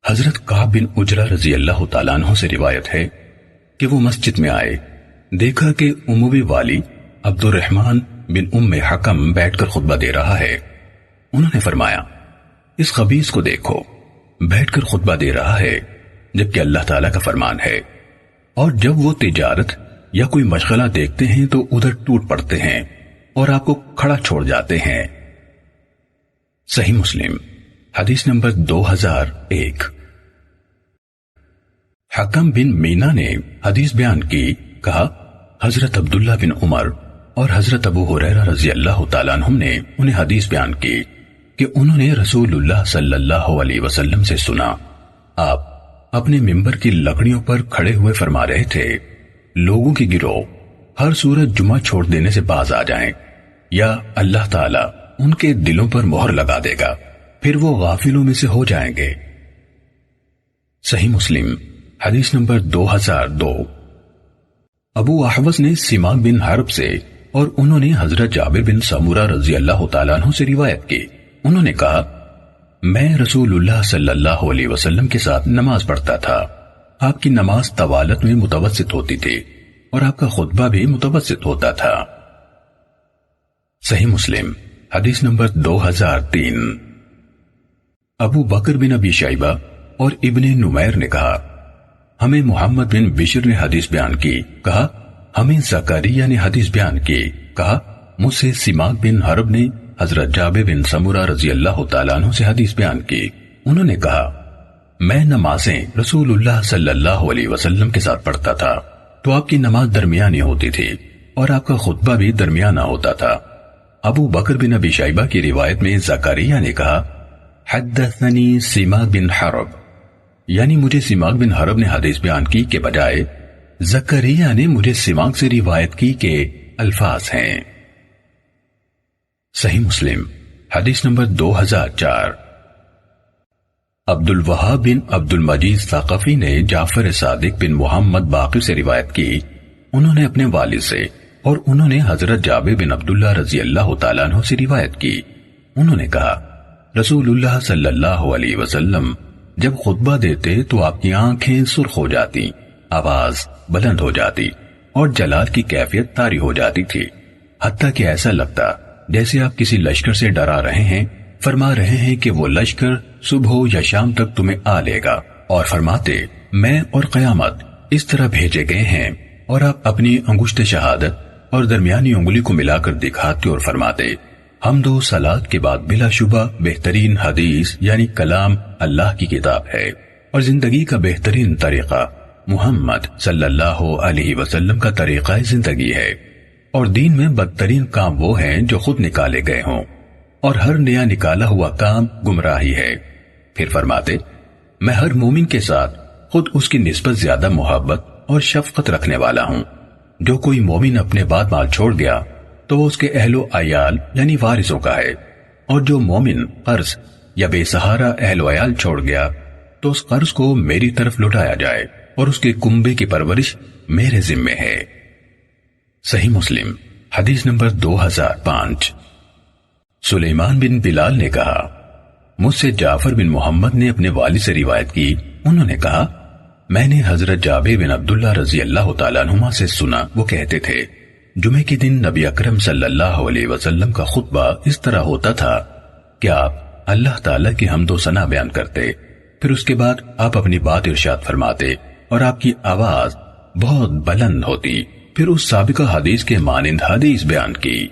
حضرت کعب بن عجرہ رضی اللہ تعالیٰ عنہ سے روایت ہے کہ وہ مسجد میں آئے، دیکھا کہ اموی والی عبد الرحمن بن ام حکم بیٹھ کر خطبہ دے رہا ہے۔ انہوں نے فرمایا، اس خبیث کو دیکھو، بیٹھ کر خطبہ دے رہا ہے جبکہ اللہ تعالیٰ کا فرمان ہے، اور جب وہ تجارت یا کوئی مشغلہ دیکھتے ہیں تو ادھر ٹوٹ پڑتے ہیں اور آپ کو کھڑا چھوڑ جاتے ہیں۔ صحیح مسلم حدیث نمبر 2001۔ حکم بن مینا نے حدیث بیان کی، کہا حضرت عبداللہ بن عمر اور حضرت ابو ہریرہ رضی اللہ تعالیٰ عنہم نے انہیں حدیث بیان کی کہ انہوں نے رسول اللہ صلی اللہ علیہ وسلم سے سنا، آپ اپنے ممبر کی لکڑیوں پر کھڑے ہوئے فرما رہے تھے، لوگوں کی گروہ ہر صورت جمعہ چھوڑ دینے سے باز آ جائیں یا اللہ تعالیٰ ان کے دلوں پر مہر لگا دے گا، پھر وہ غافلوں میں سے ہو جائیں گے۔ صحیح مسلم حدیث نمبر 2002۔ ابو احوص نے سماک بن حرب سے اور انہوں نے حضرت جابر بن سمورہ رضی اللہ تعالیٰ عنہ سے روایت کی، انہوں نے کہا، میں رسول اللہ صلی اللہ علیہ وسلم کے ساتھ نماز پڑھتا تھا، آپ کی نماز طوالت میں متوسط ہوتی تھی اور آپ کا خطبہ بھی متوسط ہوتا تھا۔ صحیح مسلم حدیث نمبر 2003۔ ابو بکر بن ابی شیبہ اور ابن نمیر نے کہا، ہمیں محمد بن بشر نے حدیث بیان کی، کہا ہمیں زکریا نے حدیث بیان کی، کہا مجھ سے سماک بن حرب نے حضرت جابر بن سمورہ رضی اللہ تعالیٰ عنہ سے حدیث بیان کی، انہوں نے کہا میں نمازیں رسول اللہ صلی اللہ علیہ وسلم کے ساتھ پڑھتا تھا تو آپ کی نماز درمیانی ہوتی تھی اور آپ کا خطبہ بھی درمیانہ ہوتا تھا۔ ابو بکر بن ابی شیبہ کی روایت میں زکریا نے کہا حدثنی سماک بن حرب، یعنی مجھے سماک بن حرب نے حدیث بیان کی کے بجائے زکریا نے مجھے سماک سے روایت کی کے الفاظ ہیں۔ صحیح مسلم حدیث نمبر 2004۔ عبد الوہاب بن عبد المجید ثقفی نے جعفر صادق بن محمد باقر سے روایت کی، انہوں نے اپنے والد سے اور انہوں نے حضرت جابر بن عبداللہ رضی اللہ تعالیٰ عنہ سے روایت کی، انہوں نے کہا رسول اللہ صلی اللہ علیہ وسلم جب خطبہ دیتے تو آپ کی آنکھیں سرخ ہو جاتی، آواز بلند ہو جاتی اور جلال کی کیفیت طاری ہو جاتی تھی، حتیٰ کہ ایسا لگتا جیسے آپ کسی لشکر سے ڈرا رہے ہیں، فرما رہے ہیں کہ وہ لشکر صبح یا شام تک تمہیں آ لے گا، اور فرماتے میں اور قیامت اس طرح بھیجے گئے ہیں، اور آپ اپنی انگشت شہادت اور درمیانی انگلی کو ملا کر دکھاتے اور فرماتے حمد و صلات کے بعد بلا شبہ بہترین حدیث یعنی کلام اللہ کی کتاب ہے، اور زندگی کا بہترین طریقہ محمد صلی اللہ علیہ وسلم کا طریقہ زندگی ہے، اور دین میں بدترین کام وہ ہیں جو خود نکالے گئے ہوں، اور ہر نیا نکالا ہوا کام گمراہی ہے۔ پھر فرماتے میں ہر مومن کے ساتھ خود اس کی نسبت زیادہ محبت اور شفقت رکھنے والا ہوں، جو کوئی مومن اپنے بعد مال چھوڑ گیا تو وہ اس کے اہل و عیال یعنی وارثوں کا ہے، اور جو مومن قرض یا بے سہارا اہل و عیال چھوڑ گیا تو اس قرض کو میری طرف لوٹایا جائے اور اس کے کنبے کی پرورش میرے ذمے ہے۔ صحیح مسلم حدیث نمبر 2005۔ سلیمان بن بلال نے کہا مجھ سے جعفر بن محمد نے اپنے والد سے روایت کی، انہوں نے کہا میں نے حضرت جابر بن عبداللہ رضی اللہ تعالیٰ عنہما سے سنا، وہ کہتے تھے جمعے کے دن نبی اکرم صلی اللہ علیہ وسلم کا خطبہ اس طرح ہوتا تھا کہ آپ اللہ تعالیٰ کی حمد و ثنا بیان کرتے، پھر اس کے بعد آپ اپنی بات ارشاد فرماتے اور آپ کی آواز بہت بلند ہوتی، پھر اس سابقہ حدیث کے مانند حدیث بیان کی۔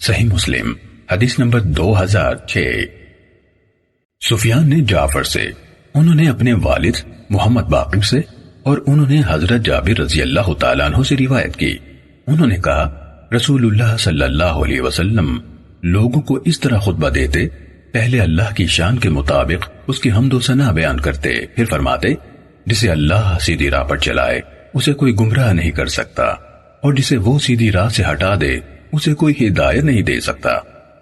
صحیح مسلم حدیث نمبر 2006۔ سفیان نے جعفر سے، انہوں نے اپنے والد محمد باقر سے اور انہوں نے حضرت جابر رضی اللہ تعالیٰ عنہ سے روایت کی، انہوں نے کہا رسول اللہ صلی اللہ علیہ وسلم لوگوں کو اس طرح خطبہ دیتے، پہلے اللہ کی شان کے مطابق اس کی حمد و ثنا بیان کرتے، پھر فرماتے جسے اللہ سیدھی راہ پر چلائے اسے کوئی گمراہ نہیں کر سکتا، اور جسے وہ سیدھی راہ سے ہٹا دے اسے کوئی ہدایت نہیں دے سکتا،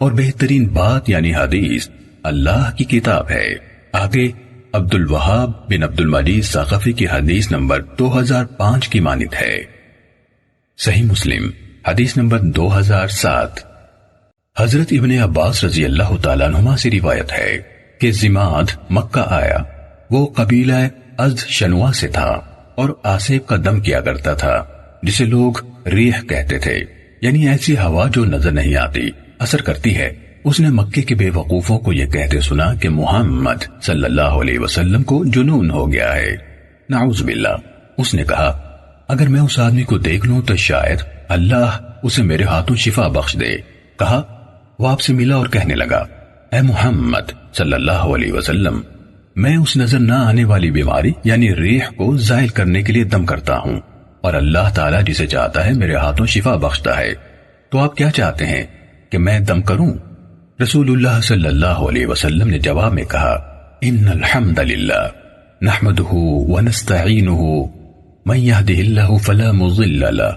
اور بہترین بات یعنی حدیث اللہ کی کتاب ہے۔ آگے عبد الوہاب بن عبد المجید ثقفی کی حدیث نمبر 2005 کی مانند ہے۔ صحیح مسلم حدیث نمبر 2007۔ حضرت ابن عباس رضی اللہ تعالیٰ عنہما سے روایت ہے کہ زماد مکہ آیا، وہ قبیلہ ازد شنوا سے تھا اور آسیب کا دم کیا کرتا تھا، جسے لوگ ریح کہتے تھے، یعنی ایسی ہوا جو نظر نہیں آتی، اثر کرتی ہے۔ اس نے مکے کے بے وقوفوں کو یہ کہتے سنا کہ محمد صلی اللہ علیہ وسلم کو جنون ہو گیا ہے، نعوذ باللہ۔ اس نے کہا اگر میں اس آدمی کو دیکھ لوں تو شاید اللہ اسے میرے ہاتھوں شفا بخش دے۔ کہا وہ آپ سے ملا اور کہنے لگا اے محمد صلی اللہ علیہ وسلم، میں اس نظر نہ آنے والی بیماری یعنی ریح کو زائل کرنے کے لیے دم کرتا ہوں، اور اللہ تعالیٰ جسے چاہتا ہے میرے ہاتھوں شفا بخشتا ہے، تو آپ کیا چاہتے ہیں کہ میں دم کروں؟ رسول اللہ صلی اللہ علیہ وسلم نے جواب میں کہا ان الحمد للہ نحمده ونستعینه من يهده الله فلا مضل له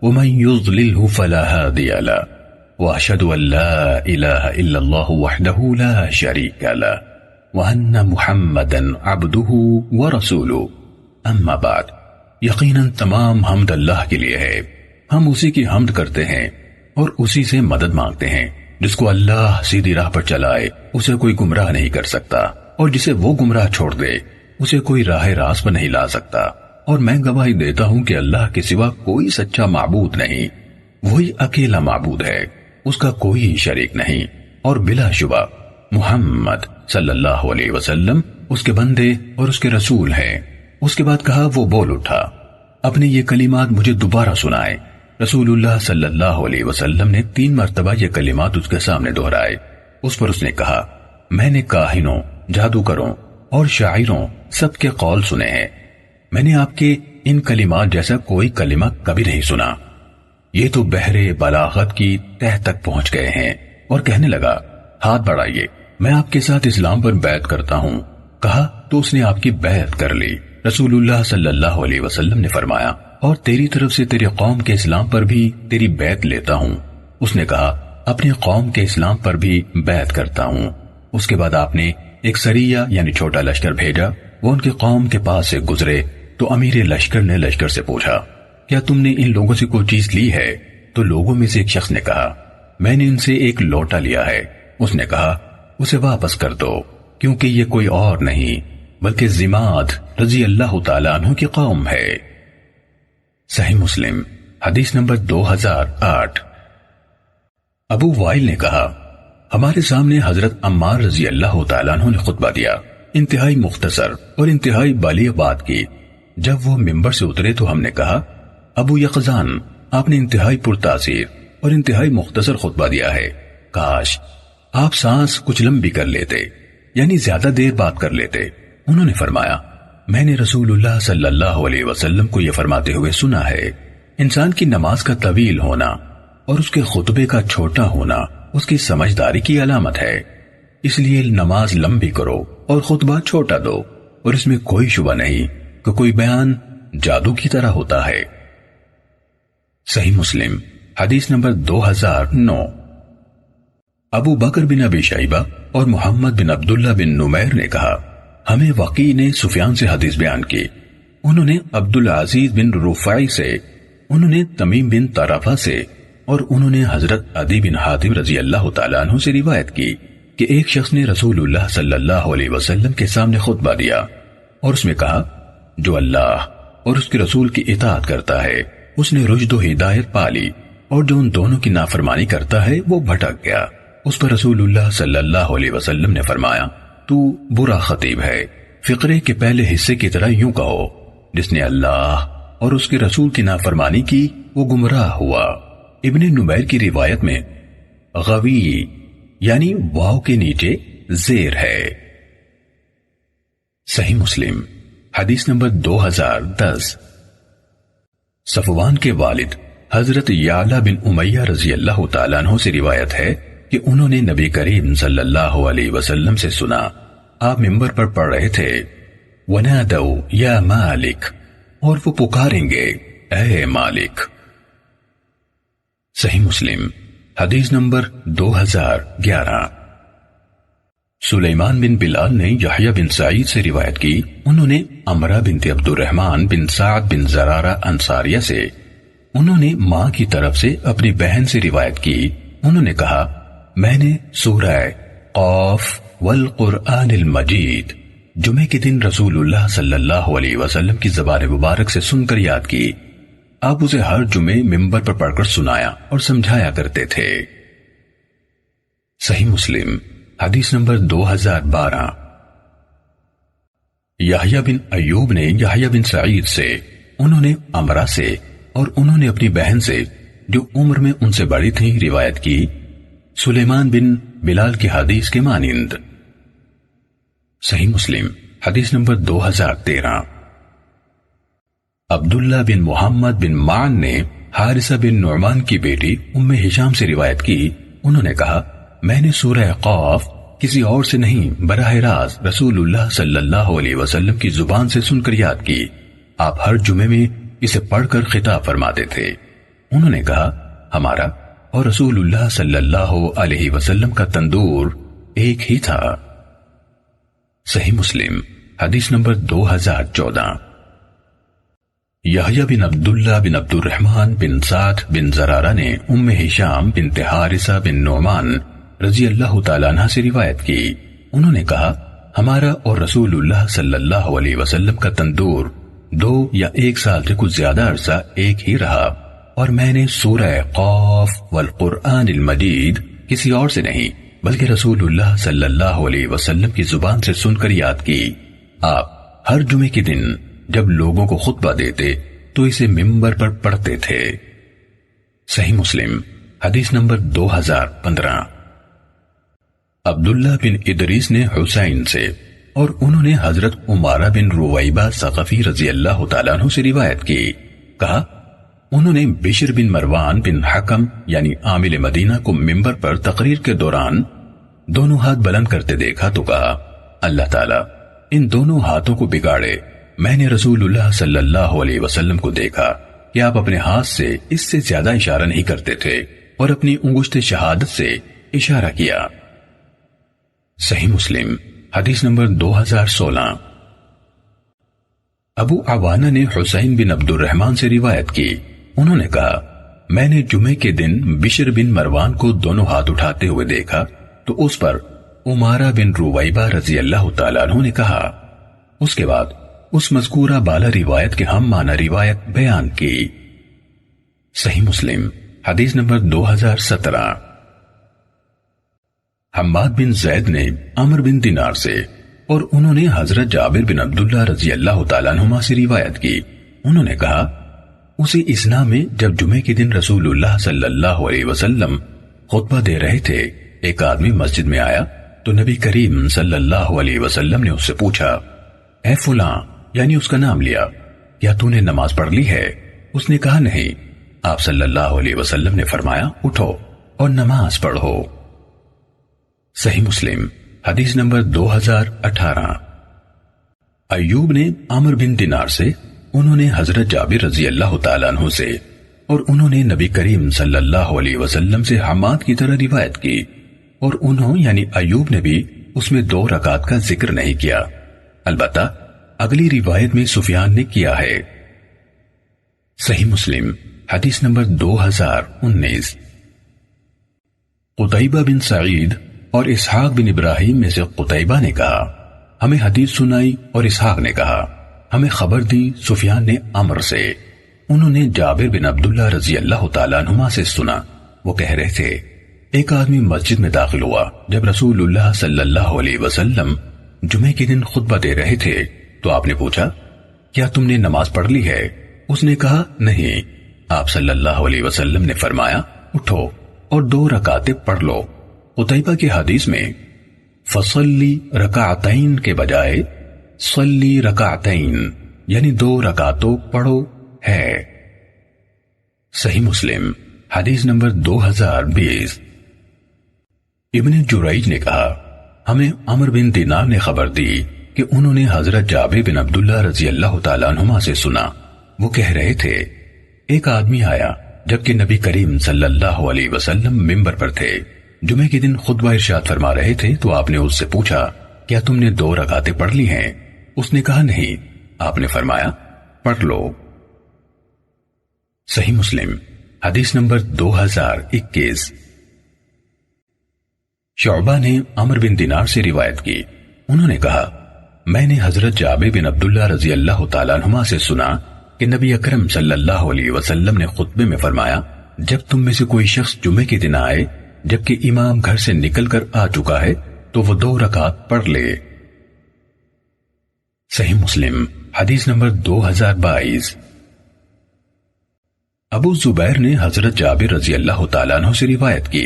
ومن يضلله فلا هادي له واشهد ان لا اله الا الله وحده لا شريك له وان محمدا عبده ورسوله اما بعد، یقیناً تمام حمد اللہ کے لیے ہے، ہم اسی کی حمد کرتے ہیں اور اسی سے مدد مانگتے ہیں۔ جس کو اللہ سیدھی راہ پر چلائے اسے کوئی گمراہ نہیں کر سکتا، اور جسے وہ گمراہ چھوڑ دے اسے کوئی راہ راست پر نہیں لا سکتا، اور میں گواہی دیتا ہوں کہ اللہ کے سوا کوئی سچا معبود نہیں، وہی اکیلا معبود ہے، اس کا کوئی شریک نہیں، اور بلا شبہ محمد صلی اللہ علیہ وسلم اس کے بندے اور اس کے رسول ہیں۔ اس کے بعد کہا وہ بول اٹھا اپنے یہ کلمات مجھے دوبارہ سنائے۔ رسول اللہ صلی اللہ علیہ وسلم نے 3 مرتبہ یہ کلمات اس کے سامنے دہرائے۔ اس پر اس نے کہا میں نے کاہنوں، جادوگروں اور شاعروں سب کے قول سنے ہیں، میں نے آپ کے ان کلمات جیسا کوئی کلمہ کبھی نہیں سنا، یہ تو بحر بلاغت کی تہ تک پہنچ گئے ہیں۔ اور کہنے لگا ہاتھ بڑھائیے، میں آپ کے ساتھ اسلام پر بیعت کرتا ہوں۔ کہا تو اس نے آپ کی بیعت کر لی۔ رسول اللہ صلی اللہ علیہ وسلم نے فرمایا اور تیری طرف سے تیری قوم کے اسلام پر بھی تیری بیعت لیتا ہوں۔ اس نے کہا اپنی قوم کے اسلام پر بھی بیعت کرتا ہوں۔ اس کے بعد آپ نے ایک سریہ یعنی چھوٹا لشکر بھیجا، وہ ان کی قوم کے پاس سے گزرے تو امیر لشکر نے لشکر سے پوچھا کیا تم نے ان لوگوں سے کوئی چیز لی ہے؟ تو لوگوں میں سے ایک شخص نے کہا میں نے ان سے ایک لوٹا لیا ہے۔ اس نے کہا اسے واپس کر دو، کیونکہ یہ کوئی اور نہیں بلکہ زماد رضی اللہ تعالیٰ عنہ کی قوم ہے۔ صحیح مسلم حدیث نمبر 2008۔ ابو وائل نے کہا ہمارے سامنے حضرت عمار رضی اللہ تعالیٰ عنہ نے خطبہ دیا، انتہائی مختصر اور انتہائی بالیغ بات کی۔ جب وہ ممبر سے اترے تو ہم نے کہا ابو یقظان آپ نے انتہائی پرتاثیر اور انتہائی مختصر خطبہ دیا ہے، کاش آپ سانس کچھ لمبی کر لیتے، یعنی زیادہ دیر بات کر لیتے۔ انہوں نے فرمایا میں نے رسول اللہ صلی اللہ علیہ وسلم کو یہ فرماتے ہوئے سنا ہے انسان کی نماز کا طویل ہونا اور اس کے خطبے کا چھوٹا ہونا اس کی سمجھداری کی علامت ہے، اس لیے نماز لمبی کرو اور خطبہ چھوٹا دو، اور اس میں کوئی شبہ نہیں کہ کوئی بیان جادو کی طرح ہوتا ہے۔ صحیح مسلم حدیث نمبر 2009۔ ابو بکر بن ابی شیبہ اور محمد بن عبداللہ بن نمیر نے کہا ہمیں وقی نے سفیان سے حدیث بیان کی، انہوں نے عبدالعزیز بن رفاعی سے، انہوں نے تمیم بن طرفہ سے، اور انہوں نے حضرت عدی بن حاتم رضی اللہ تعالیٰ عنہ سے روایت کی کہ ایک شخص نے رسول اللہ صلی اللہ علیہ وسلم کے سامنے خطبہ دیا اور اس میں کہا جو اللہ اور اس کے رسول کی اطاعت کرتا ہے اس نے رشد و ہدایت پالی، اور جو ان دونوں کی نافرمانی کرتا ہے وہ بھٹک گیا۔ اس پر رسول اللہ صلی اللہ علیہ وسلم نے فرمایا تو برا خطیب ہے، فقرے کے پہلے حصے کی طرح یوں کہو جس نے اللہ اور اس کے رسول کی نافرمانی کی وہ گمراہ ہوا۔ ابن نمیر کی روایت میں غوی یعنی واو کے نیچے زیر ہے۔ صحیح مسلم حدیث نمبر 2010۔ صفوان کے والد حضرت یعلا بن امیہ رضی اللہ تعالیٰ عنہ سے روایت ہے کہ انہوں نے نبی کریم صلی اللہ علیہ وسلم سے سنا آپ ممبر پر پڑھ رہے تھے وَنَادَوْا يَا مَالِكَ، اور وہ پکاریں گے اے مالک۔ صحیح مسلم حدیث نمبر 2011۔ سلیمان بن بلال نے یحییٰ بن سعید سے روایت کی، انہوں نے عمرہ بنت عبد الرحمن بن سعد بن زرارہ انصاریہ سے، انہوں نے ماں کی طرف سے اپنی بہن سے روایت کی، انہوں نے کہا میں نے سورہ قاف والقرآن المجید جمعے کے دن رسول اللہ صلی اللہ علیہ وسلم کی زبان مبارک سے سن کر یاد کی۔ آپ اسے ہر جمعے ممبر پر پڑھ کر سنایا اور سمجھایا کرتے تھے۔ صحیح مسلم حدیث نمبر 2012۔ یحییٰ بن ایوب نے یحییٰ بن سعید سے، انہوں نے عمرہ سے، اور انہوں نے اپنی بہن سے جو عمر میں ان سے بڑی تھی روایت کی، سلیمان بن بلال کی حدیث کے مانند۔ صحیح مسلم حدیث نمبر 2013۔ عبداللہ بن محمد بن معن نے حارثہ بن نعمان کی بیٹی ام ہشام سے روایت کی، انہوں نے کہا میں نے سورہ قاف کسی اور سے نہیں براہ راست رسول اللہ صلی اللہ علیہ وسلم کی زبان سے سن کر یاد کی۔ آپ ہر جمعے میں اسے پڑھ کر خطاب فرماتے تھے۔ انہوں نے کہا ہمارا اور رسول اللہ صلی اللہ علیہ وسلم کا تندور ایک ہی تھا۔ صحیح مسلم حدیث نمبر 2014۔ یحییٰ بن عبداللہ بن عبد الرحمن بن سعد بن زرارہ نے ام ہشام بنت حارثہ بن نعمان رضی اللہ تعالیٰ عنہ سے روایت کی، انہوں نے کہا ہمارا اور رسول اللہ صلی اللہ علیہ وسلم کا تندور 2 یا 1 سال سے کچھ زیادہ عرصہ ایک ہی رہا، اور میں نے سورہ قاف والقرآن المجید کسی اور سے نہیں بلکہ رسول اللہ صلی اللہ علیہ وسلم کی زبان سے سن کر یاد کی۔ آپ ہر جمعے کے دن جب لوگوں کو خطبہ دیتے تو اسے ممبر پر پڑھتے تھے۔ صحیح مسلم حدیث نمبر 2015۔ عبداللہ بن ادریس نے حسین سے، اور انہوں نے حضرت عمارہ بن رویبہ ثقفی رضی اللہ تعالیٰ عنہ سے روایت کی، کہا انہوں نے بشر بن مروان بن حکم یعنی عامل مدینہ کو ممبر پر تقریر کے دوران دونوں ہاتھ بلند کرتے دیکھا تو کہا اللہ تعالیٰ ان دونوں ہاتھوں کو بگاڑے، میں نے رسول اللہ صلی اللہ علیہ وسلم کو دیکھا کہ آپ اپنے ہاتھ سے اس سے زیادہ اشارہ نہیں کرتے تھے اور اپنی انگشت شہادت سے اشارہ کیا۔ صحیح مسلم حدیث نمبر 2016۔ ابو عوانہ نے حسین بن عبد الرحمن سے روایت کی، انہوں نے کہا میں نے جمعے کے دن بشر بن مروان کو دونوں ہاتھ اٹھاتے ہوئے دیکھا تو اس پر عمارہ بن رویبہ رضی اللہ تعالیٰ عنہ نے کہا، اس کے بعد اس مذکورہ بالا روایت کے ہم معنی روایت بیان کی۔ صحیح مسلم حدیث نمبر 2017۔ حماد بن زید نے عمر بن دینار سے، اور انہوں نے حضرت جابر بن عبداللہ رضی اللہ تعالیٰ عنہما سے روایت کی، انہوں نے کہا اسی اسنا میں جب جمعے کے دن رسول اللہ صلی اللہ علیہ وسلم خطبہ دے رہے تھے، ایک آدمی مسجد میں آیا تو نبی کریم صلی اللہ علیہ وسلم نے اس سے پوچھا اے فلاں، یعنی اس کا نام لیا، کیا تو نے نماز پڑھ لی ہے؟ اس نے کہا نہیں۔ آپ صلی اللہ علیہ وسلم نے فرمایا اٹھو اور نماز پڑھو۔ صحیح مسلم حدیث نمبر 2018۔ ایوب نے عمر بن دینار سے، انہوں نے حضرت جابر رضی اللہ تعالیٰ عنہ سے، اور انہوں نے نبی کریم صلی اللہ علیہ وسلم سے حماد کی طرح روایت کی، اور انہوں یعنی ایوب نے بھی اس میں 2 رکعت کا ذکر نہیں کیا، البتہ اگلی روایت میں سفیان نے کیا ہے۔ صحیح مسلم حدیث نمبر 2019۔ قتیبہ بن سعید اور اسحاق بن ابراہیم میں سے قتیبہ نے کہا ہمیں حدیث سنائی، اور اسحاق نے کہا ہمیں خبر دی سفیان نے عمر سے، انہوں نے جابر بن عبداللہ رضی اللہ تعالیٰ عنہما سے سنا، وہ کہہ رہے تھے ایک آدمی مسجد میں داخل ہوا جب رسول اللہ صلی اللہ علیہ وسلم جمعے کے دن خطبہ دے رہے تھے تو آپ نے پوچھا کیا تم نے نماز پڑھ لی ہے؟ اس نے کہا نہیں۔ آپ صلی اللہ علیہ وسلم نے فرمایا اٹھو اور 2 رکعتیں پڑھ لو۔ قتیبہ کی حدیث میں فصلی رکعتین کے بجائے صلی رکعتین یعنی 2 رکعتوں پڑھو ہے۔ صحیح مسلم حدیث نمبر 2020۔ ابن جریج نے کہا ہمیں عمر بن دینار نے خبر دی کہ انہوں نے حضرت جابر بن عبداللہ رضی اللہ تعالیٰ عنہما سے سنا، وہ کہہ رہے تھے ایک آدمی آیا جبکہ نبی کریم صلی اللہ علیہ وسلم ممبر پر تھے، جمعے کے دن خطبہ ارشاد فرما رہے تھے تو آپ نے اس سے پوچھا کیا تم نے 2 رکعتیں پڑھ لی ہیں؟ اس نے کہا نہیں۔ آپ نے فرمایا پڑھ لو۔ صحیح مسلم حدیث نمبر 2021۔ شعبہ نے عمر بن دینار سے روایت کی، انہوں نے کہا میں نے حضرت جابر بن عبداللہ رضی اللہ تعالیٰ عنہما سے سنا کہ نبی اکرم صلی اللہ علیہ وسلم نے خطبے میں فرمایا، جب تم میں سے کوئی شخص جمعے کے دن آئے جبکہ امام گھر سے نکل کر آ چکا ہے تو وہ 2 رکعت پڑھ لے۔ صحیح مسلم حدیث نمبر 2022۔ ابو زبیر نے حضرت جابر رضی اللہ تعالیٰ عنہ سے روایت کی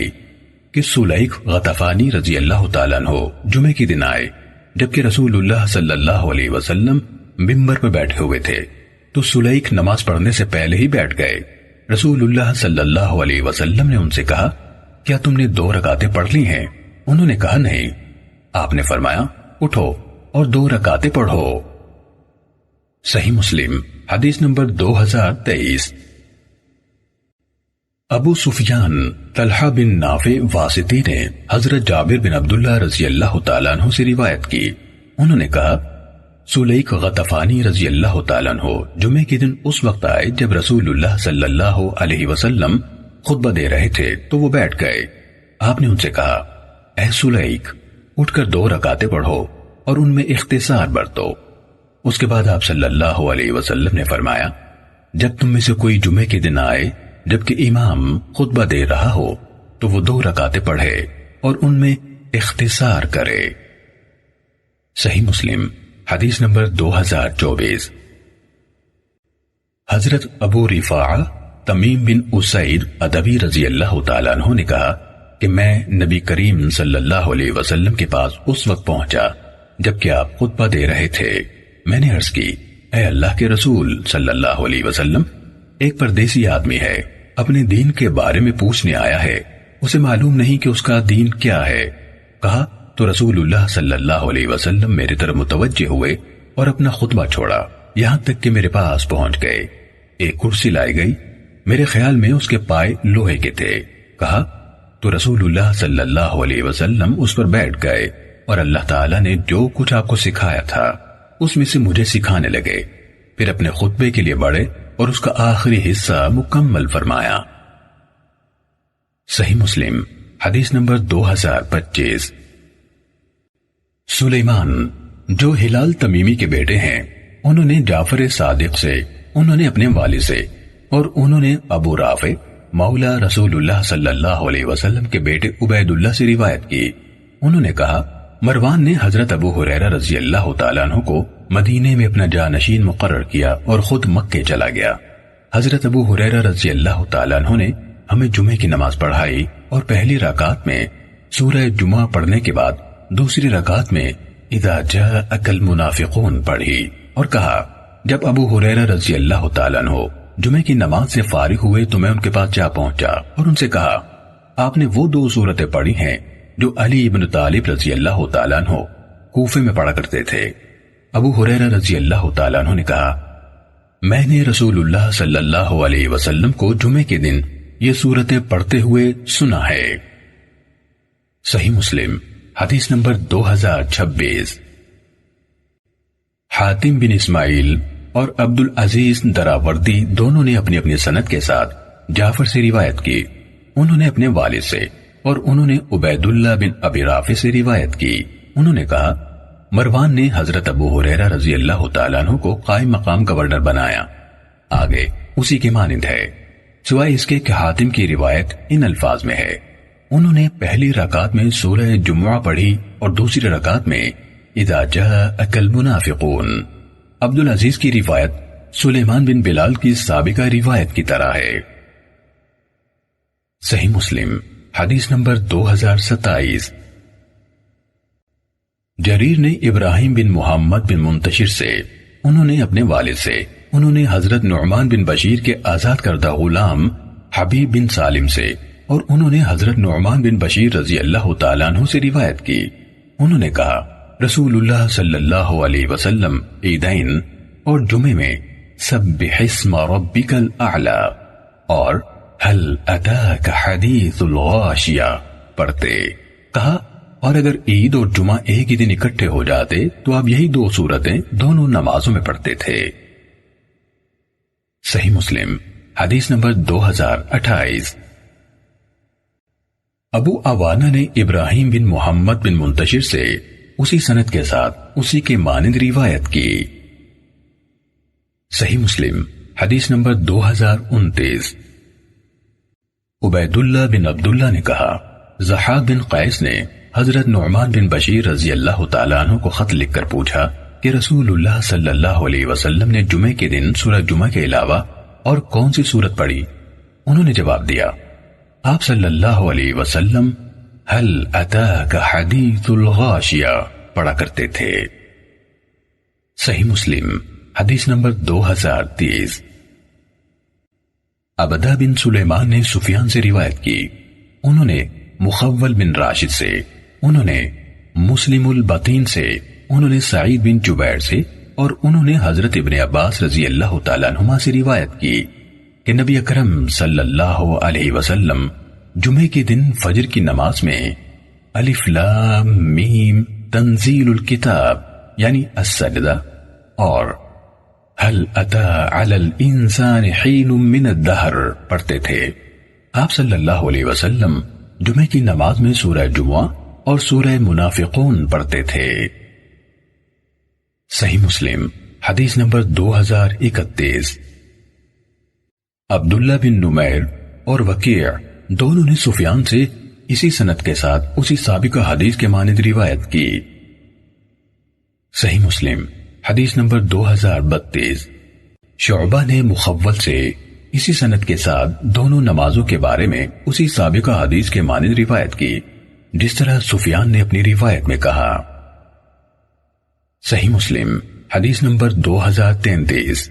کہ سلیک غطفانی رضی اللہ تعالیٰ عنہ جمعے کے دن آئے جبکہ رسول اللہ صلی اللہ علیہ وسلم ممبر پر بیٹھے ہوئے تھے، تو سلیک نماز پڑھنے سے پہلے ہی بیٹھ گئے۔ رسول اللہ صلی اللہ علیہ وسلم نے ان سے کہا، کیا تم نے 2 رکعتیں پڑھ لی ہیں؟ انہوں نے کہا نہیں۔ آپ نے فرمایا، اٹھو اور 2 رکعتیں پڑھو۔ صحیح مسلم حدیث نمبر 2023۔ ابو سفیان طلحہ بن نافع واسطی نے حضرت جابر بن عبداللہ رضی اللہ تعالیٰ عنہ سے روایت کی، انہوں نے کہا، سلیک غطفانی رضی اللہ تعالیٰ عنہ جمعے کے دن اس وقت آئے جب رسول اللہ صلی اللہ علیہ وسلم خطبہ دے رہے تھے تو وہ بیٹھ گئے۔ آپ نے ان سے کہا، اے سلیک، اٹھ کر 2 رکعتیں پڑھو اور ان میں اختصار برتو۔ اس کے بعد آپ صلی اللہ علیہ وسلم نے فرمایا، جب تم میں سے کوئی جمعے کے دن آئے جبکہ امام خطبہ دے رہا ہو تو وہ 2 رکعتیں پڑھے اور ان میں اختصار کرے۔ صحیح مسلم حدیث نمبر 2024۔ حضرت ابو رفاعہ تمیم بن اسید ادبی رضی اللہ تعالیٰ عنہ نے کہا کہ میں نبی کریم صلی اللہ علیہ وسلم کے پاس اس وقت پہنچا جبکہ آپ خطبہ دے رہے تھے۔ میں نے عرض کی، اے اللہ کے رسول صلی اللہ علیہ وسلم، ایک پردیسی آدمی ہے، اپنے دین کے بارے میں پوچھنے آیا ہے، اسے معلوم نہیں کہ اس کا دین کیا ہے۔ کہا تو رسول اللہ صلی اللہ علیہ وسلم میرے طرف متوجہ ہوئے اور اپنا خطبہ چھوڑا یہاں تک کہ میرے پاس پہنچ گئے۔ ایک کرسی لائی گئی، میرے خیال میں اس کے پائے لوہے کے تھے۔ کہا تو رسول اللہ صلی اللہ علیہ وسلم اس پر بیٹھ گئے اور اللہ تعالیٰ نے جو کچھ آپ کو سکھایا تھا اس میں سے مجھے سکھانے لگے۔ پھر اپنے خطبے کے لیے بڑھے اور اس کا آخری حصہ مکمل فرمایا۔ صحیح مسلم حدیث نمبر 2025۔ سلیمان جو ہلال تمیمی کے بیٹے ہیں، انہوں نے جعفر صادق سے، انہوں نے اپنے والد سے، اور انہوں نے ابو رافع مولا رسول اللہ صلی اللہ علیہ وسلم کے بیٹے عبید اللہ سے روایت کی۔ انہوں نے کہا، مروان نے حضرت ابو ہریرہ رضی اللہ تعالیٰ عنہ کو مدینے میں اپنا جانشین مقرر کیا اور خود مکے چلا گیا۔ حضرت ابو ہریرہ رضی اللہ تعالیٰ عنہ نے ہمیں جمعے کی نماز پڑھائی اور پہلی رکعت میں سورہ جمعہ پڑھنے کے بعد دوسری رکعت میں اذا جاءک المنافقون پڑھی اور کہا، جب ابو ہریرہ رضی اللہ تعالیٰ عنہ جمعے کی نماز سے فارغ ہوئے تو میں ان کے پاس جا پہنچا اور ان سے کہا، آپ نے وہ 2 سورتیں پڑھی ہیں جو علی ابن طالب رضی اللہ تعالیٰ عنہ کوفے میں پڑھا کرتے تھے۔ ابو ہریرہ رضی اللہ تعالیٰ عنہ نے کہا، میں نے رسول اللہ صلی اللہ علیہ وسلم کو جمعے کے دن یہ سورتیں پڑھتے ہوئے سنا ہے۔ صحیح مسلم حدیث نمبر 2026۔ حاتم بن اسماعیل اور عبد العزیز دراوردی دونوں نے اپنی اپنی سند کے ساتھ جعفر سے روایت کی، انہوں نے اپنے والد سے اور انہوں نے عبید اللہ بن ابی رافع سے روایت کی۔ انہوں نے کہا، مروان نے حضرت ابو ہریرہ رضی اللہ تعالیٰ عنہ کو قائم مقام گورنر بنایا۔ آگے اسی کے مانند ہے، سوائے اس کے کہ حاتم کی روایت ان الفاظ میں ہے، انہوں نے پہلی رکعت میں سورہ جمعہ پڑھی اور دوسری رکعت میں اذا جاءک المنافقون۔ عبد العزیز کی روایت سلیمان بن بلال کی سابقہ روایت کی طرح ہے۔ صحیح مسلم حدیث نمبر 2027۔ جریر نے ابراہیم بن محمد بن منتشر سے، انہوں نے اپنے والد سے، انہوں نے حضرت نعمان بن بشیر کے آزاد کردہ غلام حبیب بن سالم سے، اور انہوں نے حضرت نعمان بن بشیر رضی اللہ تعالیٰ عنہ سے روایت کی۔ انہوں نے کہا، رسول اللہ صلی اللہ علیہ وسلم عیدین اور جمعے میں سبح اسم ربک الاعلی اور هل اتاک حدیث الغاشیہ پڑھتے۔ کہا، اور اگر عید اور جمعہ ایک ہی دن اکٹھے ہو جاتے تو آپ یہی 2 سورتیں دونوں نمازوں میں پڑھتے تھے۔ صحیح مسلم حدیث نمبر 2028۔ ابو عوانہ نے ابراہیم بن محمد بن منتشر سے، اسی سند کے ساتھ اسی کے مانند روایت کی۔ صحیح مسلم حدیث نمبر 2029۔ عبید اللہ بن عبداللہ نے کہا، ضحاک بن قیس نے حضرت نعمان بن بشیر رضی اللہ تعالیٰ عنہ کو خط لکھ کر پوچھا کہ رسول اللہ صلی اللہ علیہ وسلم نے جمعے کے دن سورہ جمعہ کے علاوہ اور کون سی سورت پڑھی؟ انہوں نے جواب دیا، آپ صلی اللہ علیہ وسلم هل اتاک حدیث الغاشیہ پڑھا کرتے تھے۔ صحیح مسلم حدیث نمبر 2030۔ عبدہ بن سلیمان نے سفیان سے روایت کی، انہوں نے مخول بن راشد سے، انہوں نے مسلم البطین سے، انہوں نے سعید بن جبیر سے، اور انہوں نے حضرت ابن عباس رضی اللہ تعالیٰ عنہما سے روایت کی کہ نبی اکرم صلی اللہ علیہ وسلم جمعے کے دن فجر کی نماز میں الف لام میم تنزیل الکتاب یعنی السجدہ اور هل اتى على الانسان حين من الدهر پڑھتے تھے۔ آپ صلی اللہ علیہ وسلم جمعے کی نماز میں سورہ جمعہ اور سورہ منافقون پڑھتے تھے۔ صحیح مسلم حدیث نمبر 2031۔ عبداللہ بن نمیر اور وکیع دونوں نے سفیان سے اسی سند کے ساتھ اسی سابقہ حدیث کے مانند روایت کی۔ صحیح مسلم حدیث نمبر 2032۔ شعبہ نے مخول سے اسی سند کے ساتھ دونوں نمازوں کے بارے میں اسی سابقہ حدیث کے مانند روایت کی جس طرح سفیان نے اپنی روایت میں کہا۔ صحیح مسلم حدیث نمبر 2033۔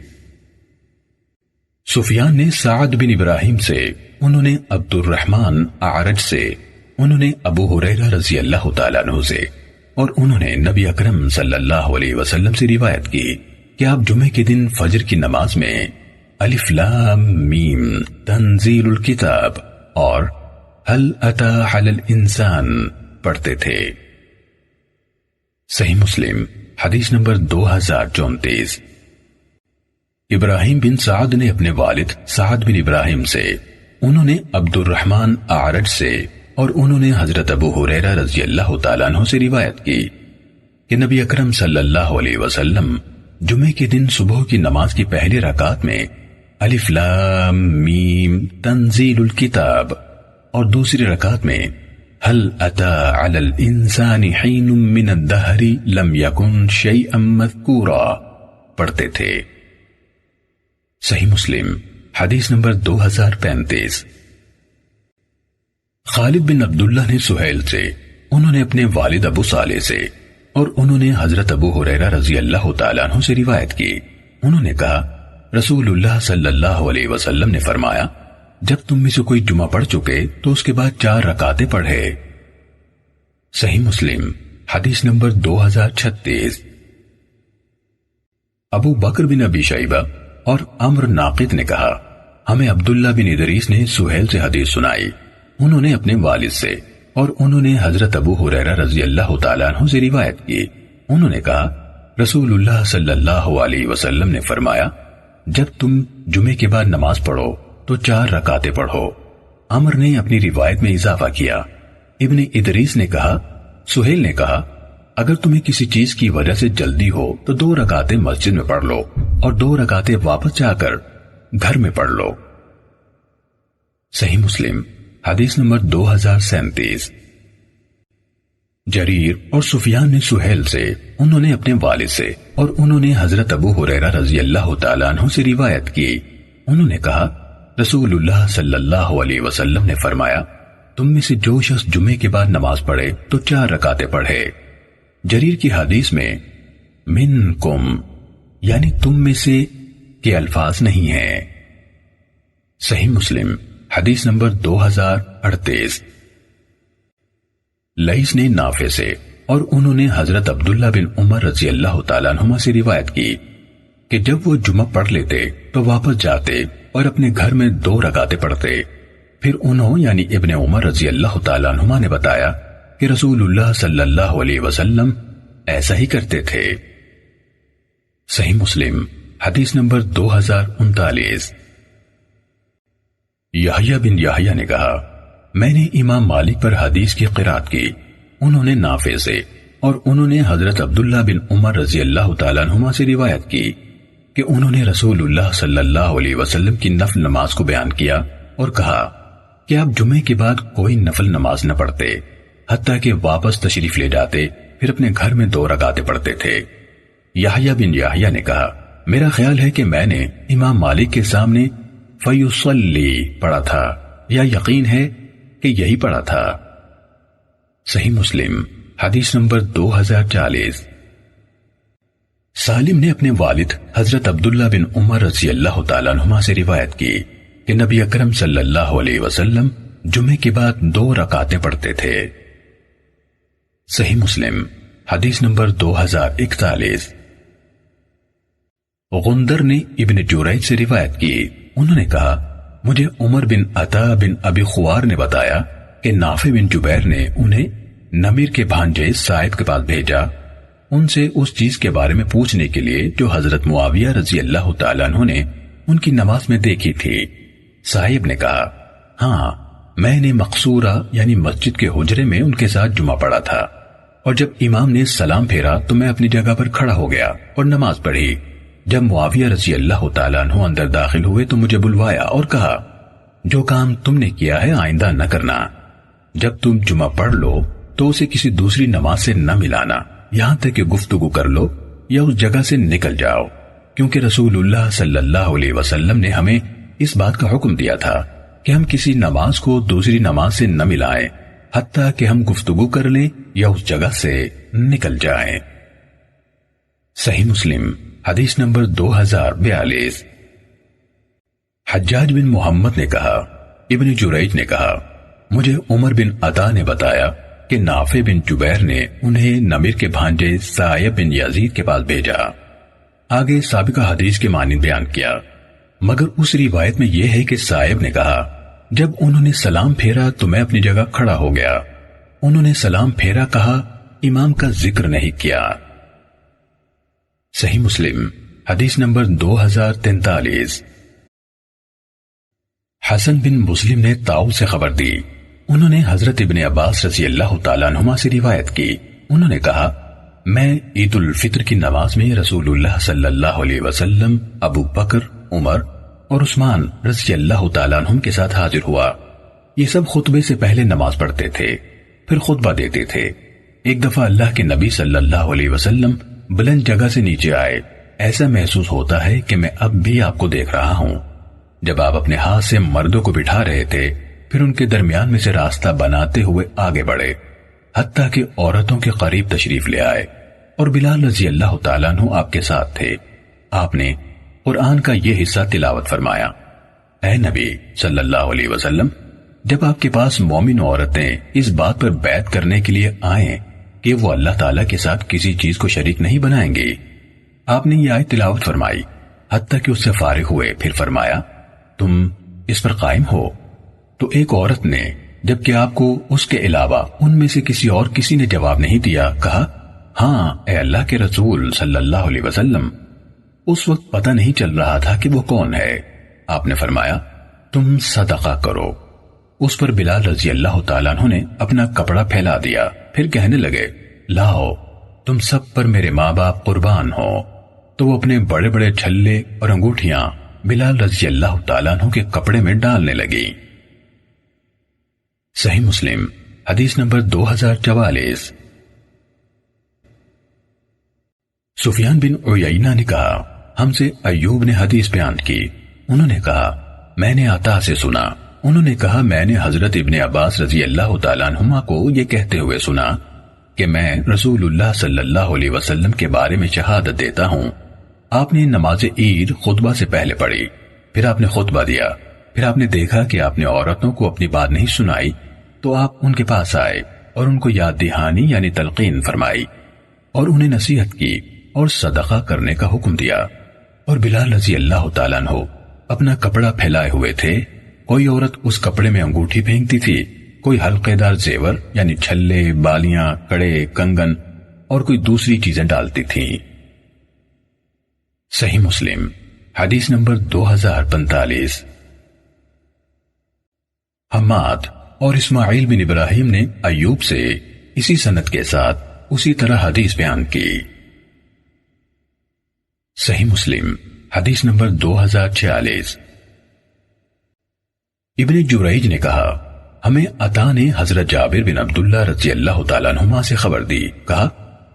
سفیان نے سعد بن ابراہیم سے، انہوں نے عبد الرحمن اعرج سے، انہوں نے ابو ہریرہ رضی اللہ تعالیٰ عنہ سے، اور انہوں نے نبی اکرم صلی اللہ علیہ وسلم سے روایت کی کہ آپ جمعے کے دن فجر کی نماز میں الف لام میم تنزیل الکتاب اور هل اتى على الانسان پڑھتے تھے۔ صحیح مسلم حدیث نمبر 2034۔ ابراہیم بن سعد نے اپنے والد سعد بن ابراہیم سے، انہوں نے عبد الرحمن اعرج سے، اور انہوں نے حضرت ابو ہریرہ رضی اللہ تعالیٰ عنہ سے روایت کی کہ نبی اکرم صلی اللہ علیہ وسلم جمعے کے دن صبح کی نماز کی پہلی رکعت میں الف لام میم تنزیل الکتاب اور دوسری رکعت میں هل اتى على الانسان حين من الدهر لم يكن شيئا مذكورا پڑھتے تھے۔ صحیح مسلم حدیث نمبر 2035۔ خالد بن عبداللہ نے سہیل سے، انہوں نے اپنے والد ابو صالح سے، اور انہوں نے حضرت ابو ہریرہ رضی اللہ تعالیٰ عنہ سے روایت کی، انہوں نے کہا رسول اللہ صلی اللہ علیہ وسلم نے فرمایا جب تم میں سے کوئی جمعہ پڑھ چکے تو اس کے بعد 4 رکعتیں پڑھے۔ صحیح مسلم حدیث نمبر 2036۔ ابو بکر بن ابی شیبہ اور عمر ناقد نے کہا ہمیں عبداللہ بن ادریس نے سہیل سے حدیث سنائی، انہوں نے اپنے والد سے، اور انہوں نے حضرت ابو ہریرہ رضی اللہ تعالیٰ عنہ سے روایت کی، انہوں نے کہا رسول اللہ صلی اللہ علیہ وسلم نے فرمایا جب تم جمعے کے بعد نماز پڑھو تو 4 رکعتیں پڑھو۔ عمر نے اپنی روایت میں اضافہ کیا۔ ابن ادریس نے کہا سہیل نے کہا اگر تمہیں کسی چیز کی وجہ سے جلدی ہو تو 2 رکعتیں مسجد میں پڑھ لو اور 2 رکعتیں واپس جا کر گھر میں پڑھ لو۔ صحیح مسلم حدیث نمبر 2037۔ جریر اور سفیان نے سہیل سے، انہوں نے اپنے والد سے، اور انہوں نے حضرت ابو ہریرہ رضی اللہ تعالیٰ عنہ سے روایت کی، انہوں نے کہا رسول اللہ صلی اللہ علیہ وسلم نے فرمایا تم میں سے جو شخص جمعے کے بعد نماز پڑھے تو 4 رکعتیں پڑھے۔ جریر کی حدیث میں منکم یعنی تم میں سے کے الفاظ نہیں ہیں۔ صحیح مسلم حدیث نمبر 2038۔ لیث نے نافع سے، اور انہوں نے حضرت عبداللہ بن عمر رضی اللہ تعالیٰ عنہما سے روایت کی کہ جب وہ جمعہ پڑھ لیتے تو واپس جاتے اور اپنے گھر میں 2 رکعتیں پڑھتے۔ پھر انہوں یعنی ابن عمر رضی اللہ تعالیٰ عنہما نے بتایا کہ رسول اللہ صلی اللہ علیہ وسلم ایسا ہی کرتے تھے۔ صحیح مسلم حدیث نمبر 2039۔ یحییٰ بن یحییٰ نے کہا میں نے امام مالک پر حدیث کی قرات کی، انہوں نے نافع سے، اور انہوں نے حضرت عبداللہ بن عمر رضی اللہ تعالیٰ عنہما سے روایت کی کہ انہوں نے رسول اللہ صلی اللہ علیہ وسلم کی نفل نماز کو بیان کیا اور کہا کہ آپ جمعے کے بعد کوئی نفل نماز نہ پڑھتے حتیٰ کہ واپس تشریف لے جاتے، پھر اپنے گھر میں 2 رکعتیں پڑھتے تھے۔ یحییٰ بن یحییٰ نے کہا میرا خیال ہے کہ میں نے امام مالک کے سامنے فیصلی پڑھا تھا، یا یقین ہے کہ یہی پڑھا تھا۔ صحیح مسلم حدیث نمبر 2040۔ سالم نے اپنے والد حضرت عبداللہ بن عمر رضی اللہ تعالیٰ عنہما سے روایت کی کہ نبی اکرم صلی اللہ علیہ وسلم جمعے کے بعد 2 رکعتیں پڑھتے تھے۔ صحیح مسلم حدیث نمبر 2041۔ غندر نے ابن جریج سے روایت کی، انہوں نے کہا مجھے عمر بن عطا بن ابی خوار نے بتایا کہ نافع بن جبیر نے انہیں نمیر کے بھانجے صاحب کے پاس بھیجا، ان سے اس چیز کے بارے میں پوچھنے کے لیے جو حضرت معاویہ رضی اللہ تعالیٰ عنہ نے ان کی نماز میں دیکھی تھی۔ صاحب نے کہا ہاں میں نے مقصورہ یعنی مسجد کے حجرے میں ان کے ساتھ جمعہ پڑھا تھا، اور جب امام نے سلام پھیرا تو میں اپنی جگہ پر کھڑا ہو گیا اور نماز پڑھی۔ جب معاویہ رضی اللہ تعالیٰ عنہ اندر داخل ہوئے تو مجھے بلوایا اور کہا جو کام تم نے کیا ہے آئندہ نہ کرنا، جب تم جمعہ پڑھ لو تو اسے کسی دوسری نماز سے نہ ملانا، یہاں تک کہ گفتگو کر لو یا اس جگہ سے نکل جاؤ، کیونکہ رسول اللہ صلی اللہ علیہ وسلم نے ہمیں اس بات کا حکم دیا تھا کہ ہم کسی نماز کو دوسری نماز سے نہ ملائیں حتیٰ کہ ہم گفتگو کر لیں یا اس جگہ سے نکل جائیں۔ صحیح مسلم حدیث نمبر 2042۔ حجاج بن محمد نے کہا ابن جریج نے کہا مجھے عمر بن عطا نے بتایا کہ نافع بن جبیر نے انہیں نمیر کے بھانجے سائب بن یزید کے پاس بھیجا۔ آگے سابقہ حدیث کے معنی بیان کیا، مگر اس روایت میں یہ ہے کہ سائب نے کہا جب انہوں نے سلام پھیرا تو میں اپنی جگہ کھڑا ہو گیا، انہوں نے سلام پھیرا کہا، امام کا ذکر نہیں کیا۔ صحیح مسلم حدیث نمبر 2043۔ حسن بن مسلم نے طاؤس سے خبر دی، انہوں نے حضرت ابن عباس رضی اللہ تعالیٰ عنہما سے روایت کی، انہوں نے کہا میں عید الفطر کی نماز میں رسول اللہ صلی اللہ علیہ وسلم، ابو بکر، عمر اور عثمان رضی اللہ تعالیٰ عنہم کے ساتھ حاضر ہوا۔ یہ سب خطبے سے پہلے نماز پڑھتے تھے، پھر خطبہ دیتے تھے۔ ایک دفعہ اللہ کے نبی صلی اللہ علیہ وسلم بلند جگہ سے نیچے آئے، ایسا محسوس ہوتا ہے کہ میں اب بھی آپ کو دیکھ رہا ہوں۔ جب آپ اپنے ہاتھ سے مردوں کو بٹھا رہے تھے، پھر ان کے درمیان میں سے راستہ بناتے ہوئے آگے بڑھے حتیٰ کہ عورتوں کے قریب تشریف لے آئے، اور بلال رضی اللہ تعالیٰ عنہ آپ کے ساتھ تھے۔ آپ نے قرآن کا یہ حصہ تلاوت فرمایا، اے نبی صلی اللہ علیہ وسلم، جب آپ کے پاس مومن عورتیں اس بات پر بیعت کرنے کے لیے آئیں کہ وہ اللہ تعالیٰ کے ساتھ کسی چیز کو شریک نہیں بنائیں گی، آپ نے یہ آیت تلاوت فرمائی حتیٰ کہ اس سے فارغ ہوئے، پھر فرمایا تم اس پر قائم ہو؟ تو ایک عورت نے، جبکہ آپ کو اس کے علاوہ ان میں سے کسی نے جواب نہیں دیا، کہا ہاں اے اللہ کے رسول صلی اللہ علیہ وسلم۔ اس وقت پتہ نہیں چل رہا تھا کہ وہ کون ہے۔ آپ نے فرمایا تم صدقہ کرو۔ اس پر بلال رضی اللہ تعالیٰ عنہ نے اپنا کپڑا پھیلا دیا، پھر کہنے لگے لاؤ تم سب پر میرے ماں باپ قربان ہو۔ تو وہ اپنے بڑے بڑے چھلے اور انگوٹھیاں بلال رضی اللہ تعالیٰ عنہ کے کپڑے میں ڈالنے لگی۔ صحیح مسلم حدیث نمبر 2044۔ سفیان بن عیینہ نے کہا ہم سے ایوب نے حدیث بیان کی، انہوں نے کہا میں نے عطا سے سنا، انہوں نے کہا میں نے حضرت ابن عباس رضی اللہ تعالیٰ عنہما کو یہ کہتے ہوئے سنا کہ میں رسول اللہ صلی اللہ علیہ وسلم کے بارے میں شہادت دیتا ہوں، آپ نے نماز عید خطبہ سے پہلے پڑھی، پھر آپ نے خطبہ دیا، پھر آپ نے دیکھا کہ آپ نے عورتوں کو اپنی بات نہیں سنائی، تو آپ ان کے پاس آئے اور ان کو یاد دہانی یعنی تلقین فرمائی اور انہیں نصیحت کی اور صدقہ کرنے کا حکم دیا۔ اور بلال رضی اللہ تعالیٰ عنہ اپنا کپڑا پھیلائے ہوئے تھے، کوئی عورت اس کپڑے میں انگوٹھی پھینکتی تھی، کوئی حلقے دار زیور یعنی چھلے، بالیاں، کڑے، کنگن اور کوئی دوسری چیزیں ڈالتی تھیں۔ صحیح مسلم حدیث نمبر 2045۔ حماد اور اسماعیل بن ابراہیم نے ایوب سے اسی سند کے ساتھ اسی طرح حدیث بیان کی۔ صحیح مسلم حدیث نمبر 2046۔ ابن جریج نے کہا ہمیں عطا نے حضرت جابر بن عبداللہ رضی اللہ تعالیٰ عنہما سے خبر دی، کہا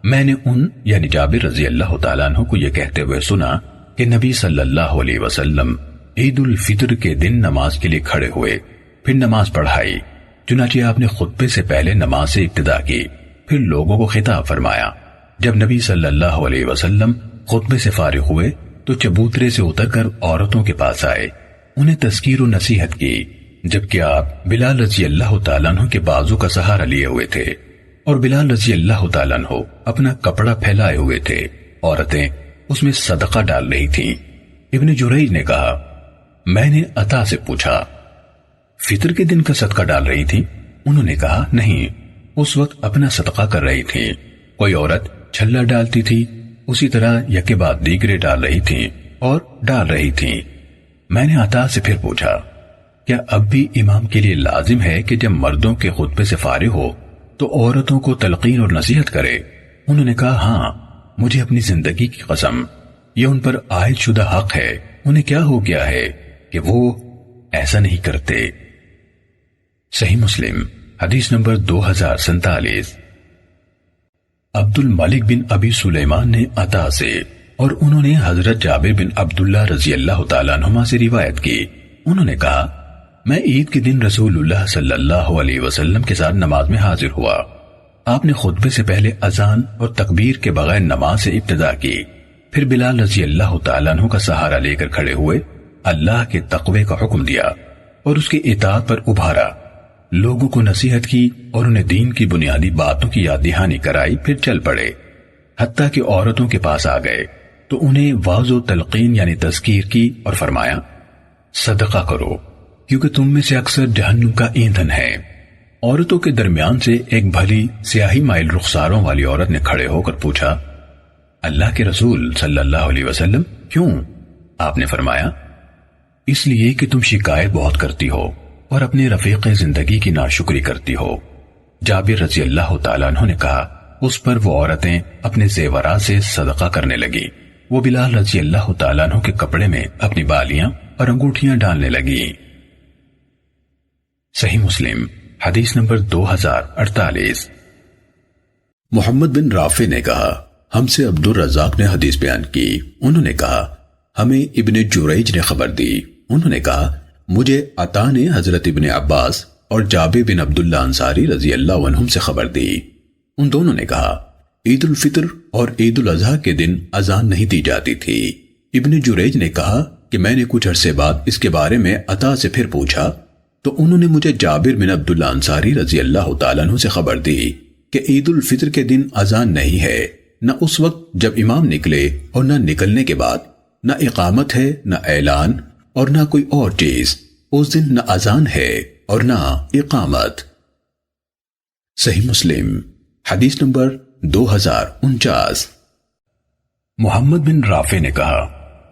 میں نے ان یعنی جابر رضی اللہ تعالیٰ عنہ کو یہ کہتے ہوئے سنا کہ نبی صلی اللہ علیہ وسلم عید الفطر کے دن نماز کے لیے کھڑے ہوئے، پھر نماز پڑھائی، چنانچہ آپ نے خطبے سے پہلے نماز سے ابتدا کی، پھر لوگوں کو خطاب فرمایا۔ جب نبی صلی اللہ علیہ وسلم خطبے سے فارغ ہوئے تو چبوترے سے اتر کر عورتوں کے پاس آئے، انہیں تذکیر و نصیحت کی، جبکہ آپ بلال رضی اللہ تعالیٰ عنہ کے بازو کا سہارا لیے ہوئے تھے اور بلال رضی اللہ تعالیٰ عنہ اپنا کپڑا پھیلائے ہوئے تھے، عورتیں اس میں صدقہ ڈال رہی تھیں۔ ابن جریج نے کہا میں نے عطا سے پوچھا فطر کے دن کا صدقہ ڈال رہی تھی؟ انہوں نے کہا نہیں، اس وقت اپنا صدقہ کر رہی تھی۔ کوئی عورت چھلا ڈالتی تھی، اسی طرح یکے بعد دیگرے ڈال رہی تھی اور ڈال رہی تھی۔ میں نے عطا سے پھر پوچھا کیا اب بھی امام کے لیے لازم ہے کہ جب مردوں کے خطبے سے فارغ ہو تو عورتوں کو تلقین اور نصیحت کرے؟ انہوں نے کہا ہاں، مجھے اپنی زندگی کی قسم یہ ان پر عائد شدہ حق ہے، انہیں کیا ہو گیا ہے کہ وہ ایسا نہیں کرتے۔ صحیح مسلم حدیث نمبر 2047۔ عبد الملک بن ابی سلیمان نے عطا سے اور انہوں نے حضرت جابر بن عبداللہ رضی اللہ تعالیٰ عنہما سے روایت کی، انہوں نے کہا میں عید کے دن رسول اللہ صلی اللہ علیہ وسلم کے ساتھ نماز میں حاضر ہوا۔ آپ نے خطبے سے پہلے اذان اور تکبیر کے بغیر نماز سے ابتدا کی، پھر بلال رضی اللہ تعالیٰ عنہ کا سہارا لے کر کھڑے ہوئے، اللہ کے تقوی کا حکم دیا اور اس کی اطاعت پر ابھارا، لوگوں کو نصیحت کی اور انہیں دین کی بنیادی باتوں کی یاد دہانی کرائی، پھر چل پڑے، حتیٰ کہ عورتوں کے پاس آ گئے تو انہیں واعظ و تلقین یعنی تذکیر کی اور فرمایا صدقہ کرو کیونکہ تم میں سے اکثر جہنم کا ایندھن ہے۔ عورتوں کے درمیان سے ایک بھلی سیاہی مائل رخساروں والی عورت نے کھڑے ہو کر پوچھا اللہ کے رسول صلی اللہ علیہ وسلم کیوں؟ آپ نے فرمایا اس لیے کہ تم شکایت بہت کرتی ہو اور اپنے رفیق زندگی کی ناشکری کرتی ہو۔ جابر رضی اللہ تعالیٰ عنہ نے کہا اس پر وہ عورتیں اپنے زیورات سے صدقہ کرنے لگی، وہ بلال رضی اللہ تعالیٰ عنہ کے کپڑے میں اپنی بالیاں اور انگوٹھیاں ڈالنے لگی۔ صحیح مسلم حدیث نمبر 2048۔ محمد بن رافع نے کہا ہم سے عبد الرزاق نے حدیث بیان کی، انہوں نے کہا ہمیں ابن جریج نے خبر دی، انہوں نے کہا مجھے عطا نے حضرت ابن عباس اور جابر بن عبداللہ انصاری رضی اللہ عنہم سے خبر دی، ان دونوں نے کہا عید الفطر اور عید الاضحیٰ کے دن اذان نہیں دی جاتی تھی۔ ابن جریج نے کہا کہ میں نے کچھ عرصے بعد اس کے بارے میں عطا سے پھر پوچھا تو انہوں نے مجھے جابر بن عبداللہ انصاری رضی اللہ تعالیٰ عنہ سے خبر دی کہ عید الفطر کے دن اذان نہیں ہے، نہ اس وقت جب امام نکلے اور نہ نکلنے کے بعد، نہ اقامت ہے نہ اعلان اور نہ کوئی اور چیز، اس دن نہ اذان ہے اور نہ اقامت۔ صحیح مسلم حدیث نمبر 2049۔ محمد بن رافع نے کہا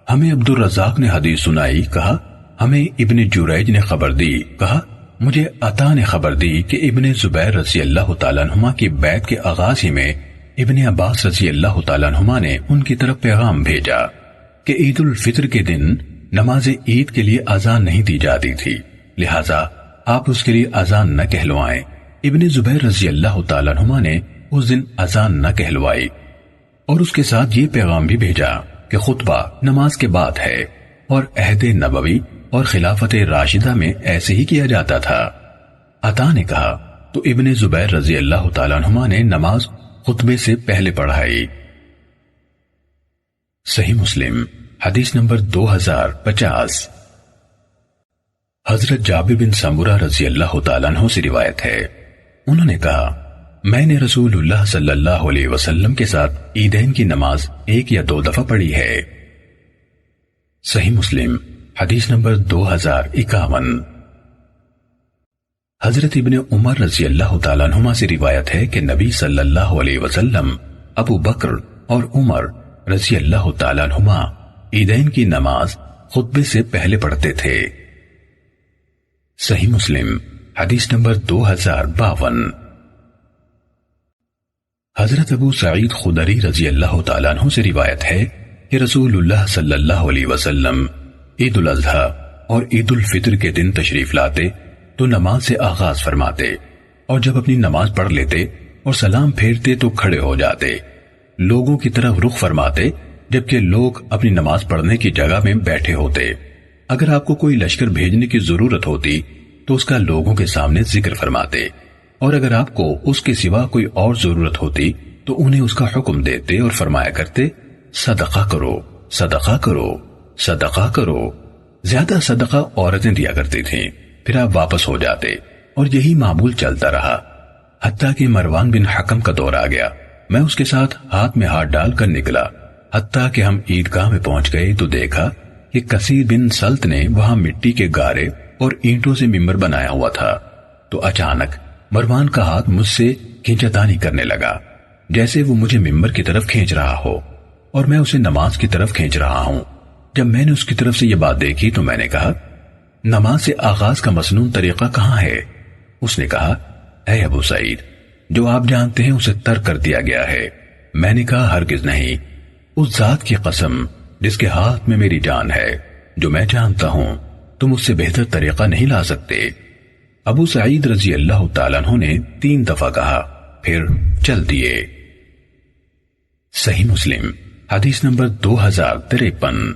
ہمیں عبد الرزاق نے حدیث سنائی، کہا ہمیں ابن جریج نے خبر دی، کہا مجھے عطا نے خبر دی کہ ابن زبیر رضی اللہ تعالیٰ عنہما کی بیعت کے آغاز ہی میں ابن عباس رضی اللہ تعالیٰ عنہما نے ان کی طرف پیغام بھیجا کہ عید الفطر کے دن نماز عید کے لیے اذان نہیں دی جاتی تھی، لہٰذا آپ اس کے لیے اذان نہ کہلوائیں۔ ابن زبیر رضی اللہ تعالیٰ عنہما نے اس دن اذان نہ کہلوائی اور اس کے ساتھ یہ پیغام بھی بھیجا کہ خطبہ نماز کے بعد ہے اور عہد نبوی اور خلافت راشدہ میں ایسے ہی کیا جاتا تھا۔ عطا نے کہا تو ابن زبیر رضی اللہ تعالیٰ عنہما نے نماز خطبے سے پہلے پڑھائی۔ صحیح مسلم حدیث نمبر 2050۔ حضرت جابر بن سمرہ رضی اللہ تعالیٰ عنہ سے روایت ہے، انہوں نے کہا میں نے رسول اللہ صلی اللہ علیہ وسلم کے ساتھ عیدین کی نماز 1 یا 2 دفعہ پڑھی ہے۔ صحیح مسلم حدیث نمبر 2051۔ حضرت ابن عمر رضی اللہ تعالیٰ عنہما سے روایت ہے کہ نبی صلی اللہ علیہ وسلم ابو بکر اور عمر رضی اللہ تعالیٰ عنہما عیدین کی نماز خطبے سے پہلے پڑھتے تھے۔ صحیح مسلم حدیث نمبر 2052۔ حضرت ابو سعید خدری رضی اللہ تعالیٰ عنہ سے روایت ہے کہ رسول اللہ صلی اللہ علیہ وسلم عید الاضحیٰ اور عید الفطر کے دن تشریف لاتے تو نماز سے آغاز فرماتے، اور جب اپنی نماز پڑھ لیتے اور سلام پھیرتے تو کھڑے ہو جاتے، لوگوں کی طرف رخ فرماتے جبکہ لوگ اپنی نماز پڑھنے کی جگہ میں بیٹھے ہوتے۔ اگر آپ کو کوئی لشکر بھیجنے کی ضرورت ہوتی تو اس کا لوگوں کے سامنے ذکر فرماتے، اور اگر آپ کو اس کے سوا کوئی اور ضرورت ہوتی تو انہیں اس کا حکم دیتے اور فرمایا کرتے صدقہ کرو، صدقہ کرو، صدقہ کرو۔ زیادہ صدقہ عورتیں دیا کرتی تھیں، پھر آپ واپس ہو جاتے اور یہی معمول چلتا رہا، حتیٰ کہ مروان بن حکم کا دور آ گیا۔ میں اس کے ساتھ ہاتھ میں ہاتھ ڈال کر نکلا، حتیٰ کہ ہم عیدگاہ میں پہنچ گئے تو دیکھا کہ کثیر بن سلط نے وہاں مٹی کے گارے اور اینٹوں سے ممبر بنایا ہوا تھا۔ تو اچانک مروان کا ہاتھ مجھ سے کھینچتانی کرنے لگا، جیسے وہ مجھے ممبر کی طرف کھینچ رہا ہو اور میں اسے نماز کی طرف کھینچ رہا ہوں۔ جب میں نے اس کی طرف سے یہ بات دیکھی تو میں نے کہا، نماز سے آغاز کا مسنون طریقہ کہاں ہے؟ اس نے کہا، اے ابو سعید، جو آپ جانتے ہیں اسے ترک کر دیا گیا ہے۔ میں نے کہا، ہرگز نہیں، اس ذات کی قسم جس کے ہاتھ میں میری جان ہے، جو میں جانتا ہوں تم اس سے بہتر طریقہ نہیں لا سکتے۔ ابو سعید رضی اللہ تعالیٰ عنہ نے 3 دفعہ کہا، پھر چل دیے۔ صحیح مسلم حدیث نمبر 2053۔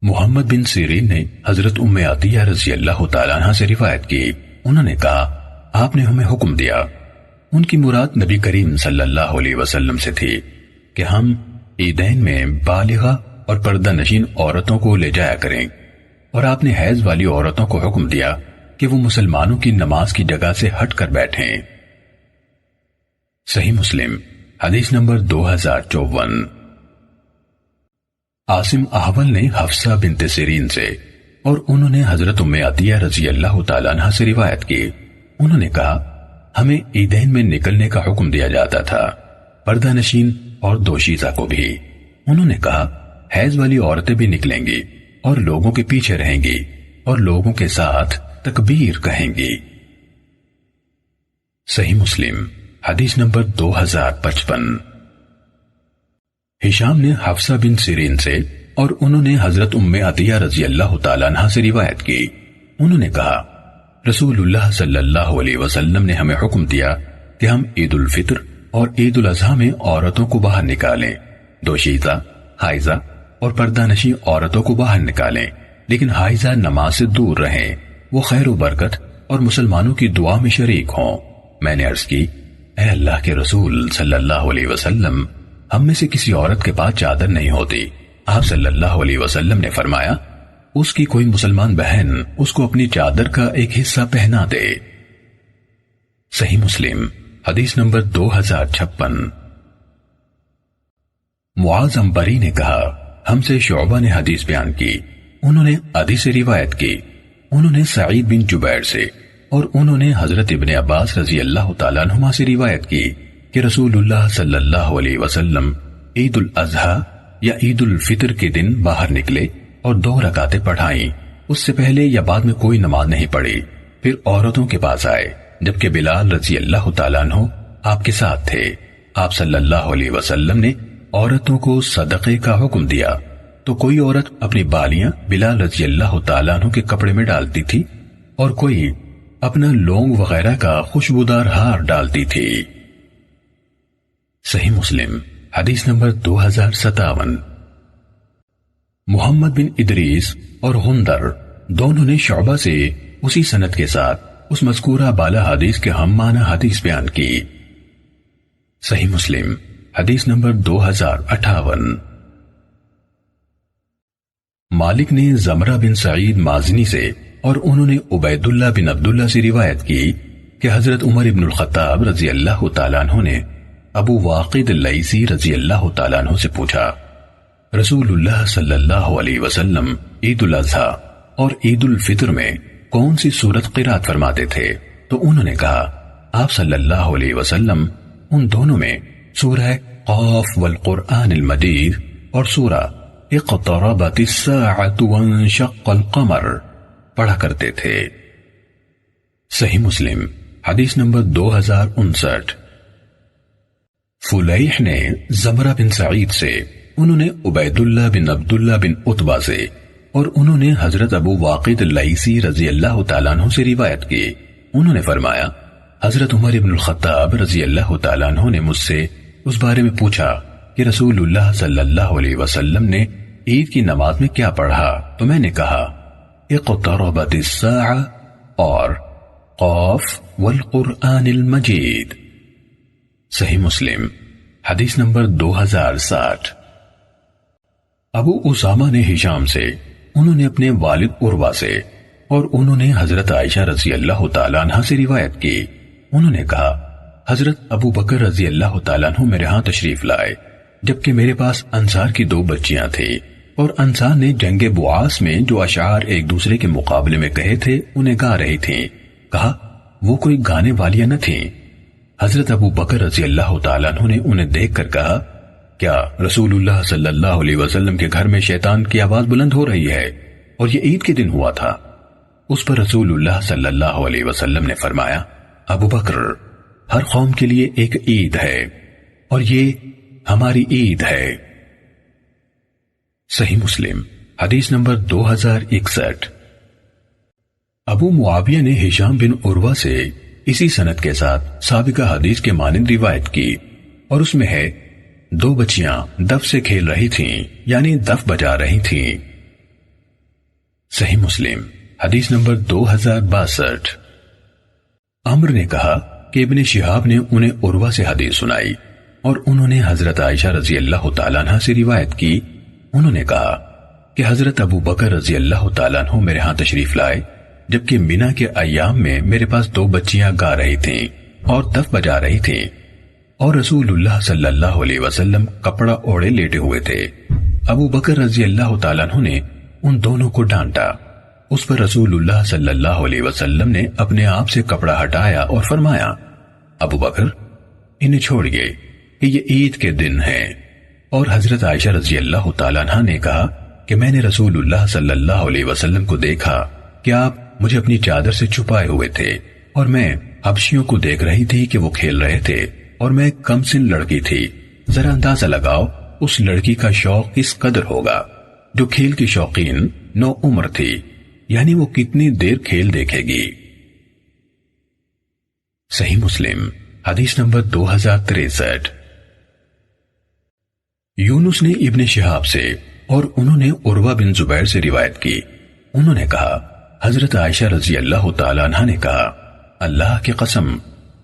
محمد بن سیرین نے حضرت ام عطیہ رضی اللہ تعالیٰ عنہ سے روایت کی، انہوں نے کہا، آپ نے ہمیں حکم دیا۔ ان کی مراد نبی کریم صلی اللہ علیہ وسلم سے تھی کہ ہم عیدین میں بالغہ اور پردہ نشین عورتوں کو لے جایا کریں، اور آپ نے حیض والی عورتوں کو حکم دیا کہ وہ مسلمانوں کی نماز کی جگہ سے ہٹ کر بیٹھیں۔ صحیح مسلم حدیث نمبر 2054۔ عاصم احول نے حفصہ بنت سیرین سے اور انہوں نے حضرت ام عطیہ رضی اللہ تعالیٰ عنہ سے روایت کی، انہوں نے کہا، ہمیں عیدین میں نکلنے کا حکم دیا جاتا تھا، پردہ نشین اور دوشیزہ کو بھی۔ انہوں نے کہا، حیض والی عورتیں بھی نکلیں گی اور لوگوں کے پیچھے رہیں گی اور لوگوں کے ساتھ تکبیر کہیں گی۔ صحیح مسلم حدیث نمبر 2055۔ ہشام نے حفصہ بن سیرین سے اور انہوں نے حضرت ام عطیہ رضی اللہ تعالیٰ عنہ سے روایت کی، انہوں نے کہا، رسول اللہ صلی اللہ علیہ وسلم نے ہمیں حکم دیا کہ ہم عید الفطر اور عید الاضحیٰ میں عورتوں کو باہر نکالیں، دوشیزہ، حائضہ اور پردہ نشین عورتوں کو باہر نکالیں، لیکن حائضہ نماز سے دور رہیں، وہ خیر و برکت اور مسلمانوں کی دعا میں شریک ہوں۔ میں نے عرض کی، اے اللہ کے رسول صلی اللہ علیہ وسلم، ہم میں سے کسی عورت کے پاس چادر نہیں ہوتی۔ آپ صلی اللہ علیہ وسلم نے فرمایا، اس کی کوئی مسلمان بہن اس کو اپنی چادر کا ایک حصہ پہنا دے۔ صحیح مسلم حدیث نمبر 2056۔ معاذ عنبری نے کہا، ہم سے شعبہ نے حدیث بیان کی، انہوں نے عدی سے روایت کی، انہوں نے سعید بن جبیر سے اور انہوں نے حضرت ابن عباس رضی اللہ تعالیٰ عنہما سے روایت کی کہ رسول اللہ صلی اللہ علیہ وسلم عید الاضحیٰ یا عید الفطر کے دن باہر نکلے اور 2 رکعتیں پڑھائیں، اس سے پہلے یا بعد میں کوئی نماز نہیں پڑھی، پھر عورتوں کے پاس آئے، جبکہ بلال رضی اللہ تعالیٰ عنہ آپ کے ساتھ تھے۔ آپ صلی اللہ علیہ وسلم نے عورتوں کو صدقے کا حکم دیا تو کوئی عورت اپنی بالیاں بلال رضی اللہ تعالیٰ عنہ کے کپڑے میں ڈالتی تھی اور کوئی اپنا لونگ وغیرہ کا خوشبودار ہار ڈالتی تھی۔ صحیح مسلم حدیث نمبر 2057۔ محمد بن ادریس اور غندر دونوں نے شعبہ سے اسی سند کے ساتھ اس مذکورہ بالا حدیث کے ہم معنی حدیث بیان کی۔ صحیح مسلم حدیث نمبر 2058۔ مالک نے زمرہ بن سعید مازنی سے اور انہوں نے عبید اللہ بن عبداللہ سے روایت کی کہ حضرت عمر بن الخطاب رضی اللہ تعالیٰ عنہ نے ابو واقد اللیثی رضی اللہ تعالیٰ عنہ سے پوچھا، رسول اللہ صلی اللہ علیہ وسلم عید الاضحیٰ اور عید الفطر میں کون سی سورت قرات فرماتے تھے؟ تو انہوں نے کہا، آپ صلی اللہ علیہ وسلم ان دونوں میں سورہ قاف والقرآن المجید اور سورہ اقتربت الساعة وانشق القمر پڑھا کرتے تھے۔ صحیح مسلم حدیث نمبر 2059۔ فلیح نے زمرہ بن سعید سے، انہوں نے عبید اللہ بن عبداللہ بن عتبہ سے، اور انہوں نے حضرت ابو واقد اللیثی رضی اللہ تعالیٰ عنہ سے روایت کی۔ انہوں نے فرمایا حضرت عمر بن الخطاب رضی اللہ تعالیٰ عنہ نے مجھ سے اس بارے میں پوچھا کہ رسول اللہ صلی اللہ علیہ وسلم نے عید کی نماز میں کیا پڑھا، تو میں نے کہا اقتربت الساعہ اور قاف والقرآن المجید۔ صحیح مسلم حدیث نمبر 2060۔ ابو اسامہ نے ہشام سے، انہوں نے اپنے والد عروہ سے، اور انہوں نے حضرت عائشہ رضی اللہ تعالیٰ عنہ سے روایت کی۔ انہوں نے کہا حضرت ابو بکر رضی اللہ تعالیٰ عنہ میرے ہاں تشریف لائے جبکہ میرے پاس انصار کی 2 بچیاں تھیں، اور انصار نے جنگ بواس میں جو اشعار ایک دوسرے کے مقابلے میں کہے تھے انہیں گا رہی تھیں۔ کہا وہ کوئی گانے والیاں نہ تھیں۔ حضرت ابو بکر رضی اللہ تعالیٰ عنہ نے انہیں دیکھ کر کہا کیا رسول اللہ صلی اللہ علیہ وسلم کے گھر میں شیطان کی آواز بلند ہو رہی ہے، اور یہ عید کے دن ہوا تھا؟ اس پر رسول اللہ صلی اللہ علیہ وسلم نے فرمایا ابو بکر، ہر قوم کے لیے ایک عید ہے اور یہ ہماری عید ہے۔ صحیح مسلم حدیث نمبر 2061۔ ابو معاویہ نے ہشام بن عروہ سے اسی سند کے ساتھ سابقہ حدیث کے مانند روایت کی، اور اس میں ہے 2 بچیاں دف سے کھیل رہی تھیں، یعنی دف بجا رہی تھیں۔ صحیح مسلم حدیث نمبر 2062۔ عمر نے کہا کہ ابن شہاب نے انہیں عروہ سے حدیث سنائی، اور انہوں نے حضرت عائشہ رضی اللہ تعالیٰ عنہ سے روایت کی۔ انہوں نے کہا کہ حضرت ابو بکر رضی اللہ تعالیٰ عنہ میرے ہاں تشریف لائے جبکہ مینا کے ایام میں میرے پاس 2 بچیاں گا رہی تھیں اور دف بجا رہی تھیں، اور رسول اللہ صلی اللہ علیہ وسلم کپڑا اوڑے لیٹے ہوئے تھے۔ ابو بکر رضی اللہ تعالیٰ عنہ نے ان دونوں کو ڈانٹا۔ اس پر رسول اللہ صلی اللہ علیہ وسلم نے اپنے آپ سے کپڑا ہٹایا اور فرمایا ابو بکر انہیں چھوڑیے کہ یہ عید کے دن ہیں۔ اور حضرت عائشہ رضی اللہ تعالیٰ عنہ نے کہا کہ میں نے رسول اللہ صلی اللہ علیہ وسلم کو دیکھا کہ آپ مجھے اپنی چادر سے چھپائے ہوئے تھے، اور میں حبشیوں کو دیکھ رہی تھی کہ وہ کھیل رہے تھے، اور میں ایک کم سن لڑکی تھی۔ ذرا اندازہ لگاؤ اس لڑکی کا شوق کس قدر ہوگا جو کھیل کی شوقین 9 عمر تھی، یعنی وہ کتنی دیر کھیل دیکھے گی۔ صحیح مسلم حدیث نمبر 2063۔ یونس نے ابن شہاب سے، اور انہوں نے عروہ بن زبیر سے روایت کی۔ انہوں نے کہا حضرت عائشہ رضی اللہ تعالیٰ عنہ نے کہا اللہ کی قسم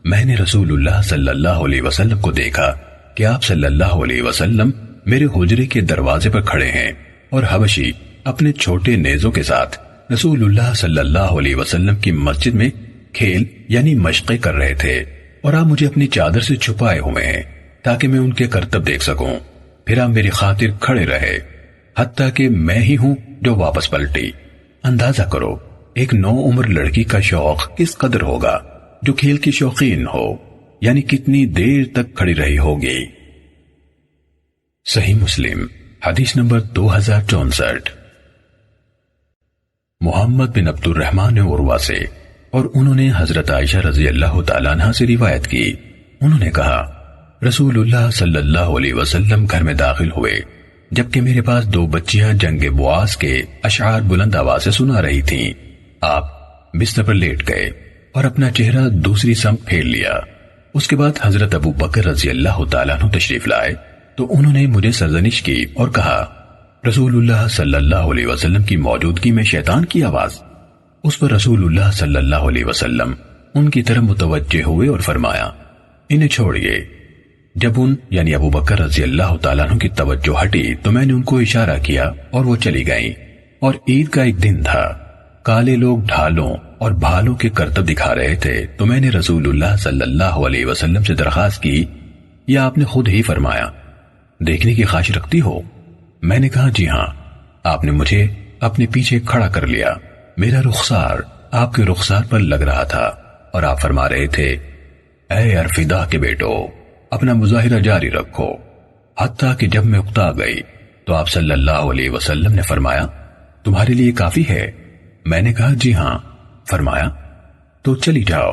میں نے رسول اللہ صلی اللہ علیہ وسلم کو دیکھا کہ آپ صلی اللہ علیہ وسلم میرے حجرے کے دروازے پر کھڑے ہیں، اور حبشی اپنے چھوٹے نیزوں کے ساتھ رسول اللہ صلی اللہ علیہ وسلم کی مسجد میں کھیل یعنی مشقیں کر رہے تھے، اور آپ مجھے اپنی چادر سے چھپائے ہوئے ہیں تاکہ میں ان کے کرتب دیکھ سکوں۔ پھر آپ میری خاطر کھڑے رہے حتیٰ کہ میں ہی ہوں جو واپس پلٹی۔ اندازہ کرو ایک 9 عمر لڑکی کا شوق کس قدر ہوگا جو کھیل کی شوقین ہو، یعنی کتنی دیر تک کھڑی رہی ہوگی۔ صحیح مسلم حدیث نمبر 2064۔ محمد بن عبد الرحمن عروہ سے، اور انہوں نے حضرت عائشہ رضی اللہ تعالیٰ عنہ سے روایت کی۔ انہوں نے کہا رسول اللہ صلی اللہ علیہ وسلم گھر میں داخل ہوئے جبکہ میرے پاس 2 بچیاں جنگ بواس کے اشعار بلند آواز سے سنا رہی تھیں۔ آپ بستر پر لیٹ گئے اور اپنا چہرہ دوسری سمت پھیر لیا۔ اس کے بعد حضرت ابو بکر رضی اللہ تعالیٰ عنہ تشریف لائے تو انہوں نے مجھے سرزنش کی اور کہا رسول اللہ صلی اللہ علیہ وسلم کی موجودگی میں شیطان کی آواز۔ اس پر رسول اللہ صلی اللہ علیہ وسلم ان کی طرف متوجہ ہوئے اور فرمایا انہیں چھوڑیے۔ جب ان یعنی ابو بکر رضی اللہ تعالیٰ عنہ کی توجہ ہٹی تو میں نے ان کو اشارہ کیا اور وہ چلی گئیں، اور عید کا ایک دن تھا۔ کالے لوگ ڈھالوں اور بھالوں کے کرتب دکھا رہے تھے تو میں نے رسول اللہ صلی اللہ علیہ وسلم سے درخواست کی یا آپ نے خود ہی فرمایا دیکھنے کی خواہش رکھتی ہو؟ میں نے کہا جی ہاں۔ آپ نے مجھے اپنے پیچھے کھڑا کر لیا، میرا رخسار آپ کے رخسار پر لگ رہا تھا، اور آپ فرما رہے تھے اے ارفدہ کے بیٹو اپنا مظاہرہ جاری رکھو، حتیٰ کہ جب میں اکتا گئی تو آپ صلی اللہ علیہ وسلم نے فرمایا تمہارے لیے کافی ہے؟ میں نے کہا جی ہاں۔ فرمایا تو چلی جاؤ۔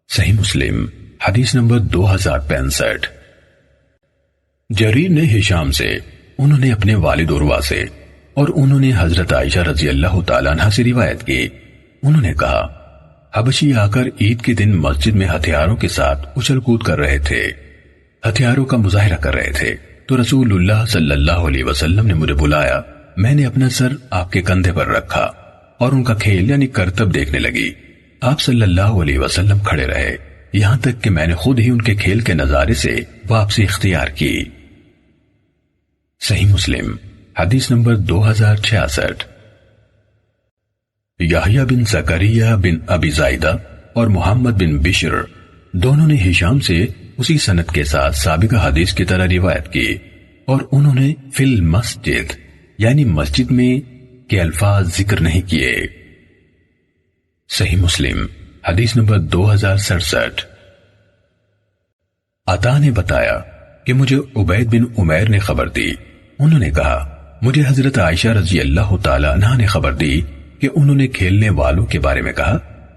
صحیح مسلم حدیث نمبر 2065۔ جریر نے ہشام سے، انہوں نے اپنے والد عروہ سے، اور انہوں نے حضرت عائشہ رضی اللہ تعالیٰ عنہ سے روایت کی، انہوں نے کہا حبشی آ کر عید کے دن مسجد میں ہتھیاروں کے ساتھ اچھل کود کر رہے تھے، ہتھیاروں کا مظاہرہ کر رہے تھے، تو رسول اللہ صلی اللہ علیہ وسلم نے مجھے بلایا، میں نے اپنا سر آپ کے کندھے پر رکھا اور ان کا کھیل یعنی کرتب دیکھنے لگی۔ آپ صلی اللہ علیہ وسلم کھڑے رہے یہاں تک کہ میں نے خود ہی ان کے کھیل کے نظارے سے واپسی اختیار کی۔ صحیح مسلم حدیث نمبر 2066۔ یحییٰ بن زکریا بن ابی زائدہ اور محمد بن بشر دونوں نے ہشام سے اسی سند کے ساتھ سابقہ حدیث کی طرح روایت کی، اور انہوں نے فی المسجد یعنی مسجد میں کے الفاظ ذکر نہیں کیے۔ صحیح مسلم حدیث نمبر 2067۔ عطا نے بتایا کہ مجھے عبید بن عمیر نے خبر دی، انہوں نے کہا مجھے حضرت عائشہ رضی اللہ تعالی عنہا نے خبر دی کہ انہوں نے کھیلنے والوں کے بارے میں کہا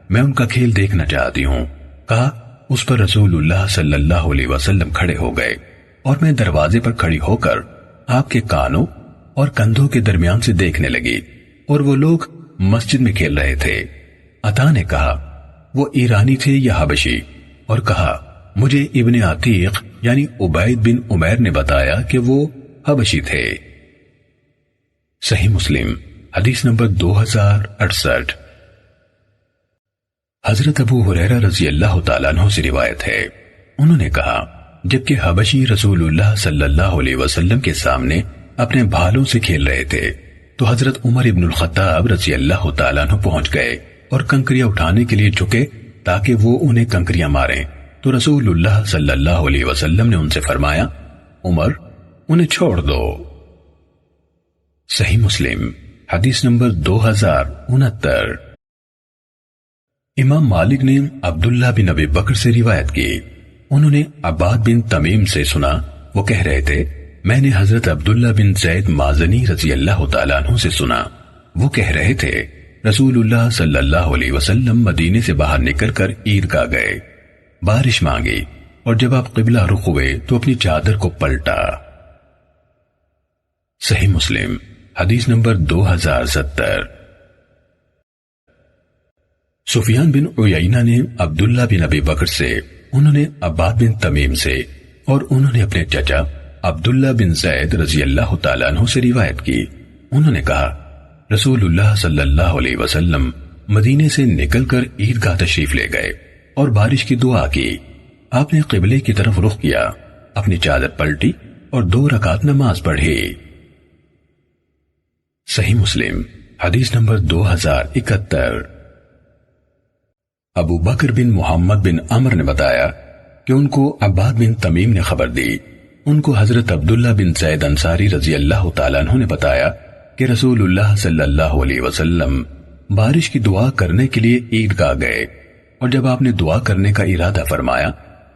میں ان کا کھیل دیکھنا چاہتی ہوں۔ کہا اس پر رسول اللہ صلی اللہ علیہ وسلم کھڑے ہو گئے اور میں دروازے پر کھڑی ہو کر آپ کے کانوں اور کندھوں کے درمیان سے دیکھنے لگی، اور وہ لوگ مسجد میں کھیل رہے تھے۔ عطا نے کہا وہ ایرانی تھے یا حبشی، اور کہا مجھے ابن عتیق یعنی عبید بن عمیر نے بتایا کہ وہ حبشی تھے۔ صحیح مسلم حدیث نمبر 2068۔ حضرت ابو ہریرہ رضی اللہ تعالیٰ عنہ سے روایت ہے، انہوں نے کہا جبکہ حبشی رسول اللہ صلی اللہ علیہ وسلم کے سامنے اپنے بھالوں سے کھیل رہے تھے تو حضرت عمر ابن الخطاب رضی اللہ تعالیٰ عنہ پہنچ گئے اور کنکریاں اٹھانے کے لیے جھکے تاکہ وہ انہیں کنکریاں ماریں، تو رسول اللہ صلی اللہ علیہ وسلم نے ان سے فرمایا عمر انہیں چھوڑ دو۔ صحیح مسلم حدیث نمبر 2069۔ امام مالک نے عبداللہ بن ابی بکر سے روایت کی، انہوں نے عباد بن تمیم سے سنا، وہ کہہ رہے تھے میں نے حضرت عبداللہ بن زید مازنی رضی اللہ تعالیٰ عنہ سے سنا، وہ کہہ رہے تھے رسول اللہ صلی اللہ علیہ وسلم مدینے سے باہر نکل کر عیدگاہ گئے، بارش مانگی، اور جب آپ قبلہ رخ ہوئے تو اپنی چادر کو پلٹا۔ صحیح مسلم حدیث نمبر 2070۔ سفیان بن عیینہ نے عبداللہ بن ابی بکر سے، انہوں نے عباد بن تمیم سے، اور انہوں نے اپنے چچا عبداللہ بن زید رضی اللہ تعالیٰ عنہ سے روایت کی، انہوں نے کہا رسول اللہ صلی اللہ علیہ وسلم مدینے سے نکل کر عیدگاہ تشریف لے گئے اور بارش کی دعا کی، آپ نے قبلے کی طرف رخ کیا، اپنی چادر پلٹی اور 2 رکعت نماز پڑھی۔ صحیح مسلم حدیث نمبر 2071۔ ابو بکر بن محمد بن عمر نے بتایا کہ ان کو عباد بن تمیم نے خبر دی، ان کو حضرت عبداللہ بن زید انصاری رضی اللہ تعالیٰ عنہ نے بتایا کہ رسول اللہ صلی اللہ علیہ وسلم بارش کی دعا کرنے کے لیے عیدگاہ گئے، اور جب آپ نے دعا کرنے کا ارادہ فرمایا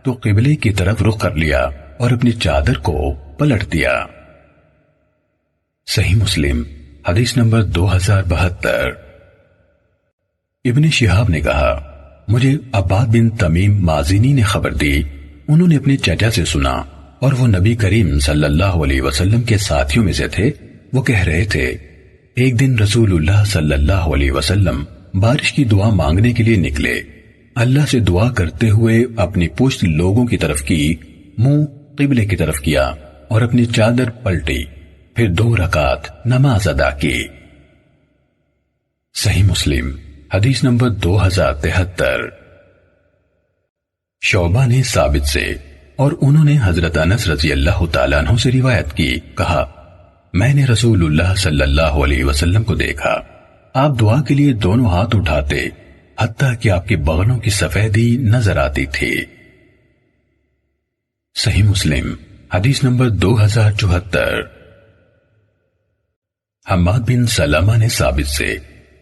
تو قبلے کی طرف رخ کر لیا اور اپنی چادر کو پلٹ دیا۔ صحیح مسلم حدیث نمبر 2072۔ ابن شہاب نے کہا مجھے عباد بن تمیم مازنی نے خبر دی، انہوں نے اپنے چچا سے سنا، اور وہ نبی کریم صلی اللہ علیہ وسلم کے ساتھیوں میں سے تھے، وہ کہہ رہے تھے ایک دن رسول اللہ صلی اللہ علیہ وسلم بارش کی دعا مانگنے کے لیے نکلے، اللہ سے دعا کرتے ہوئے اپنی پشت لوگوں کی طرف کی، منہ قبلے کی طرف کیا اور اپنی چادر پلٹی، پھر 2 رکعت نماز ادا کی۔ صحیح مسلم حدیث نمبر 2073۔ شعبہ نے ثابت سے، اور انہوں نے حضرت انس رضی اللہ تعالیٰ عنہ سے روایت کی، کہا میں نے رسول اللہ صلی اللہ علیہ وسلم کو دیکھا، آپ دعا کے لیے دونوں ہاتھ اٹھاتے حتیٰ کہ آپ کے بغلوں کی سفیدی نظر آتی تھی۔ صحیح مسلم حدیث نمبر 2074۔ حماد بن سلمہ نے ثابت سے،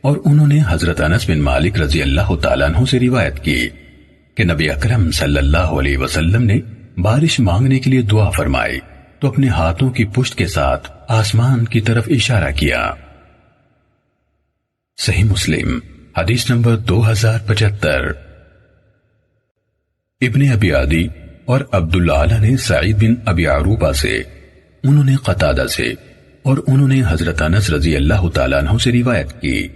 اور انہوں نے حضرت انس بن مالک رضی اللہ تعالیٰ عنہ سے روایت کی کہ نبی اکرم صلی اللہ علیہ وسلم نے بارش مانگنے کے لیے دعا فرمائی تو اپنے ہاتھوں کی پشت کے ساتھ آسمان کی طرف اشارہ کیا۔ صحیح مسلم حدیث نمبر 2075۔ ابن ابی عدی اور عبداللہ نے سعید بن ابی عروبہ سے، انہوں نے قتادہ سے، اور انہوں نے حضرت انس رضی اللہ تعالیٰ عنہ سے روایت کی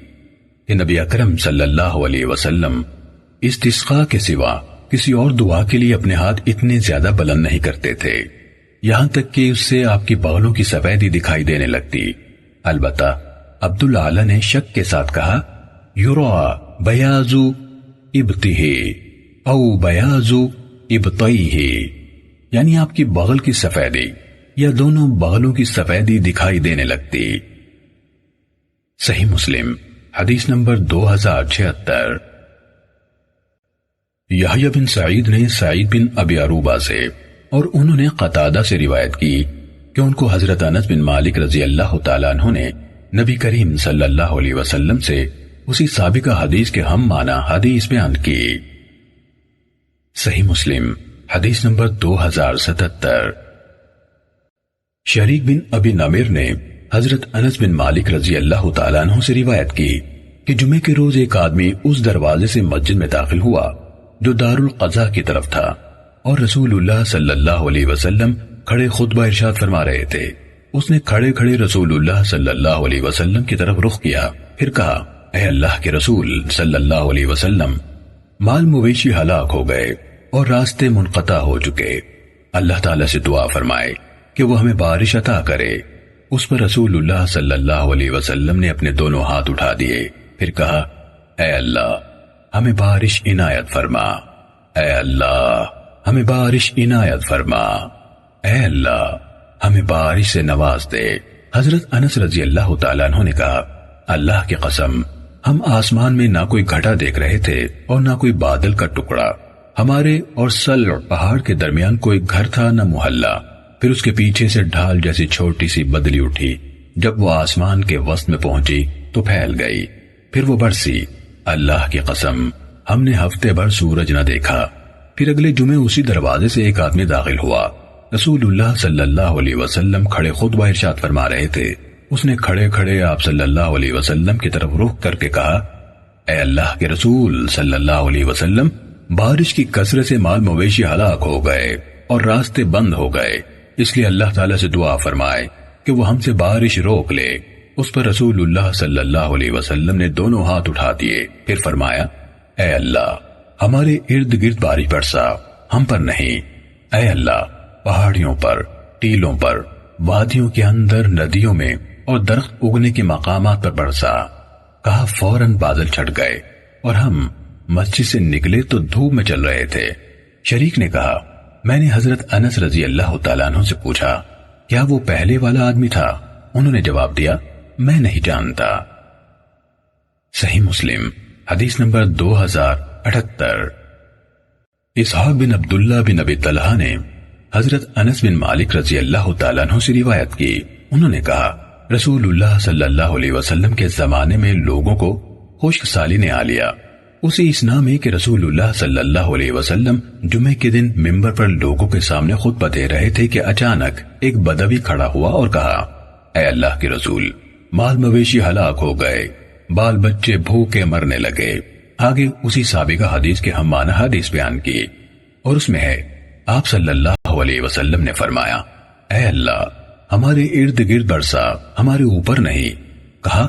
کہ نبی اکرم صلی اللہ علیہ وسلم استسقاء کے سوا کسی اور دعا کے لیے اپنے ہاتھ اتنے زیادہ بلند نہیں کرتے تھے، یہاں تک کہ اس سے آپ کی بغلوں کی سفیدی دکھائی دینے لگتی۔ البتہ عبداللہ نے شک کے ساتھ کہا، یرا بیاض ابطہ او بیاض ابطیہ، یعنی آپ کی بغل کی سفیدی یا دونوں بغلوں کی سفیدی دکھائی دینے لگتی۔ صحیح مسلم حدیث نمبر 2076۔ یحییٰ بن سعید نے سعید بن ابی عروبہ سے اور انہوں نے قتادہ سے روایت کی کہ ان کو حضرت انس بن مالک رضی اللہ تعالیٰ عنہ نے نبی کریم صلی اللہ علیہ وسلم سے اسی سابقہ حدیث کے ہم معنی حدیث بیان کی۔ صحیح مسلم حدیث نمبر 2077۔ شریک بن ابی نمر نے حضرت انس بن مالک رضی اللہ تعالیٰ عنہ سے روایت کی کہ جمعے کے روز ایک آدمی اس دروازے سے مسجد میں داخل ہوا جو دار القضاء کی طرف تھا، اور رسول اللہ صلی اللہ علیہ وسلم کھڑے خطبہ ارشاد فرما رہے تھے۔ اس نے کھڑے کھڑے رسول اللہ صلی اللہ علیہ وسلم کی طرف رخ کیا، پھر کہا، اے اللہ کے رسول صلی اللہ علیہ وسلم، مال مویشی ہلاک ہو گئے اور راستے منقطع ہو چکے، اللہ تعالیٰ سے دعا فرمائے کہ وہ ہمیں بارش عطا کرے۔ اس پر رسول اللہ صلی اللہ علیہ وسلم نے اپنے دونوں ہاتھ اٹھا دیے، پھر کہا، اے اللہ ہمیں بارش عنایت فرما، اے اللہ ہمیں بارش عنایت فرما، اے اللہ ہمیں بارش سے نواز دے۔ حضرت انس رضی اللہ تعالیٰ عنہ نے کہا، اللہ کی قسم ہم آسمان میں نہ کوئی گھٹا دیکھ رہے تھے اور نہ کوئی بادل کا ٹکڑا، ہمارے اور سلع پہاڑ کے درمیان کوئی گھر تھا نہ محلہ، پھر اس کے پیچھے سے ڈھال جیسی چھوٹی سی بدلی اٹھی، جب وہ آسمان کے وسط میں پہنچی تو پھیل گئی، پھر وہ برسی۔ اللہ کی قسم ہم نے ہفتے بھر سورج نہ دیکھا۔ پھر اگلے جمعے اسی دروازے سے ایک آدمی داخل ہوا، رسول اللہ صلی اللہ علیہ وسلم کھڑے خطبہ ارشاد فرما رہے تھے۔ اس نے کھڑے کھڑے آپ صلی اللہ علیہ وسلم کی طرف رخ کر کے کہا، اے اللہ کے رسول صلی اللہ علیہ وسلم، بارش کی کثرت سے مال مویشی ہلاک ہو گئے اور راستے بند ہو گئے، اس لیے اللہ تعالیٰ سے دعا فرمائے کہ وہ ہم سے بارش روک لے۔ اس پر رسول اللہ صلی اللہ علیہ وسلم نے دونوں ہاتھ اٹھا دیے، پھر فرمایا، اے اللہ ہمارے ارد گرد بارش برسا، ہم پر نہیں، اے اللہ پہاڑیوں پر، ٹیلوں پر، وادیوں کے اندر، ندیوں میں اور درخت اگنے کے مقامات پر برسا۔ کہا فوراً بادل چھٹ گئے اور ہم مسجد سے نکلے تو دھوپ میں چل رہے تھے۔ شریک نے کہا، میں نے حضرت انس رضی اللہ تعالیٰ عنہ سے پوچھا، کیا وہ پہلے والا آدمی تھا؟ انہوں نے جواب دیا، میں نہیں جانتا۔ صحیح مسلم حدیث نمبر 2078۔ اسحاق بن عبداللہ بن ابی طلحہ نے حضرت انس بن مالک رضی اللہ تعالیٰ عنہ سے روایت کی، انہوں نے کہا، رسول اللہ صلی اللہ علیہ وسلم کے زمانے میں لوگوں کو خشک سالی نے آ لیا۔ اسی اسنا میں کہ رسول اللہ صلی اللہ علیہ وسلم جمعے کے دن منبر پر لوگوں کے سامنے خطبہ دے رہے تھے کہ اچانک ایک بدوی کھڑا ہوا اور کہا، اے اللہ کے رسول، مال مویشی ہلاک ہو گئے، بال بچے بھوکے مرنے لگے۔ آگے اسی سابقہ حدیث کے ہم معنی حدیث بیان کی، اور اس میں ہے، آپ صلی اللہ علیہ وسلم نے فرمایا، اے اللہ ہمارے ارد گرد برسا، ہمارے اوپر نہیں۔ کہا،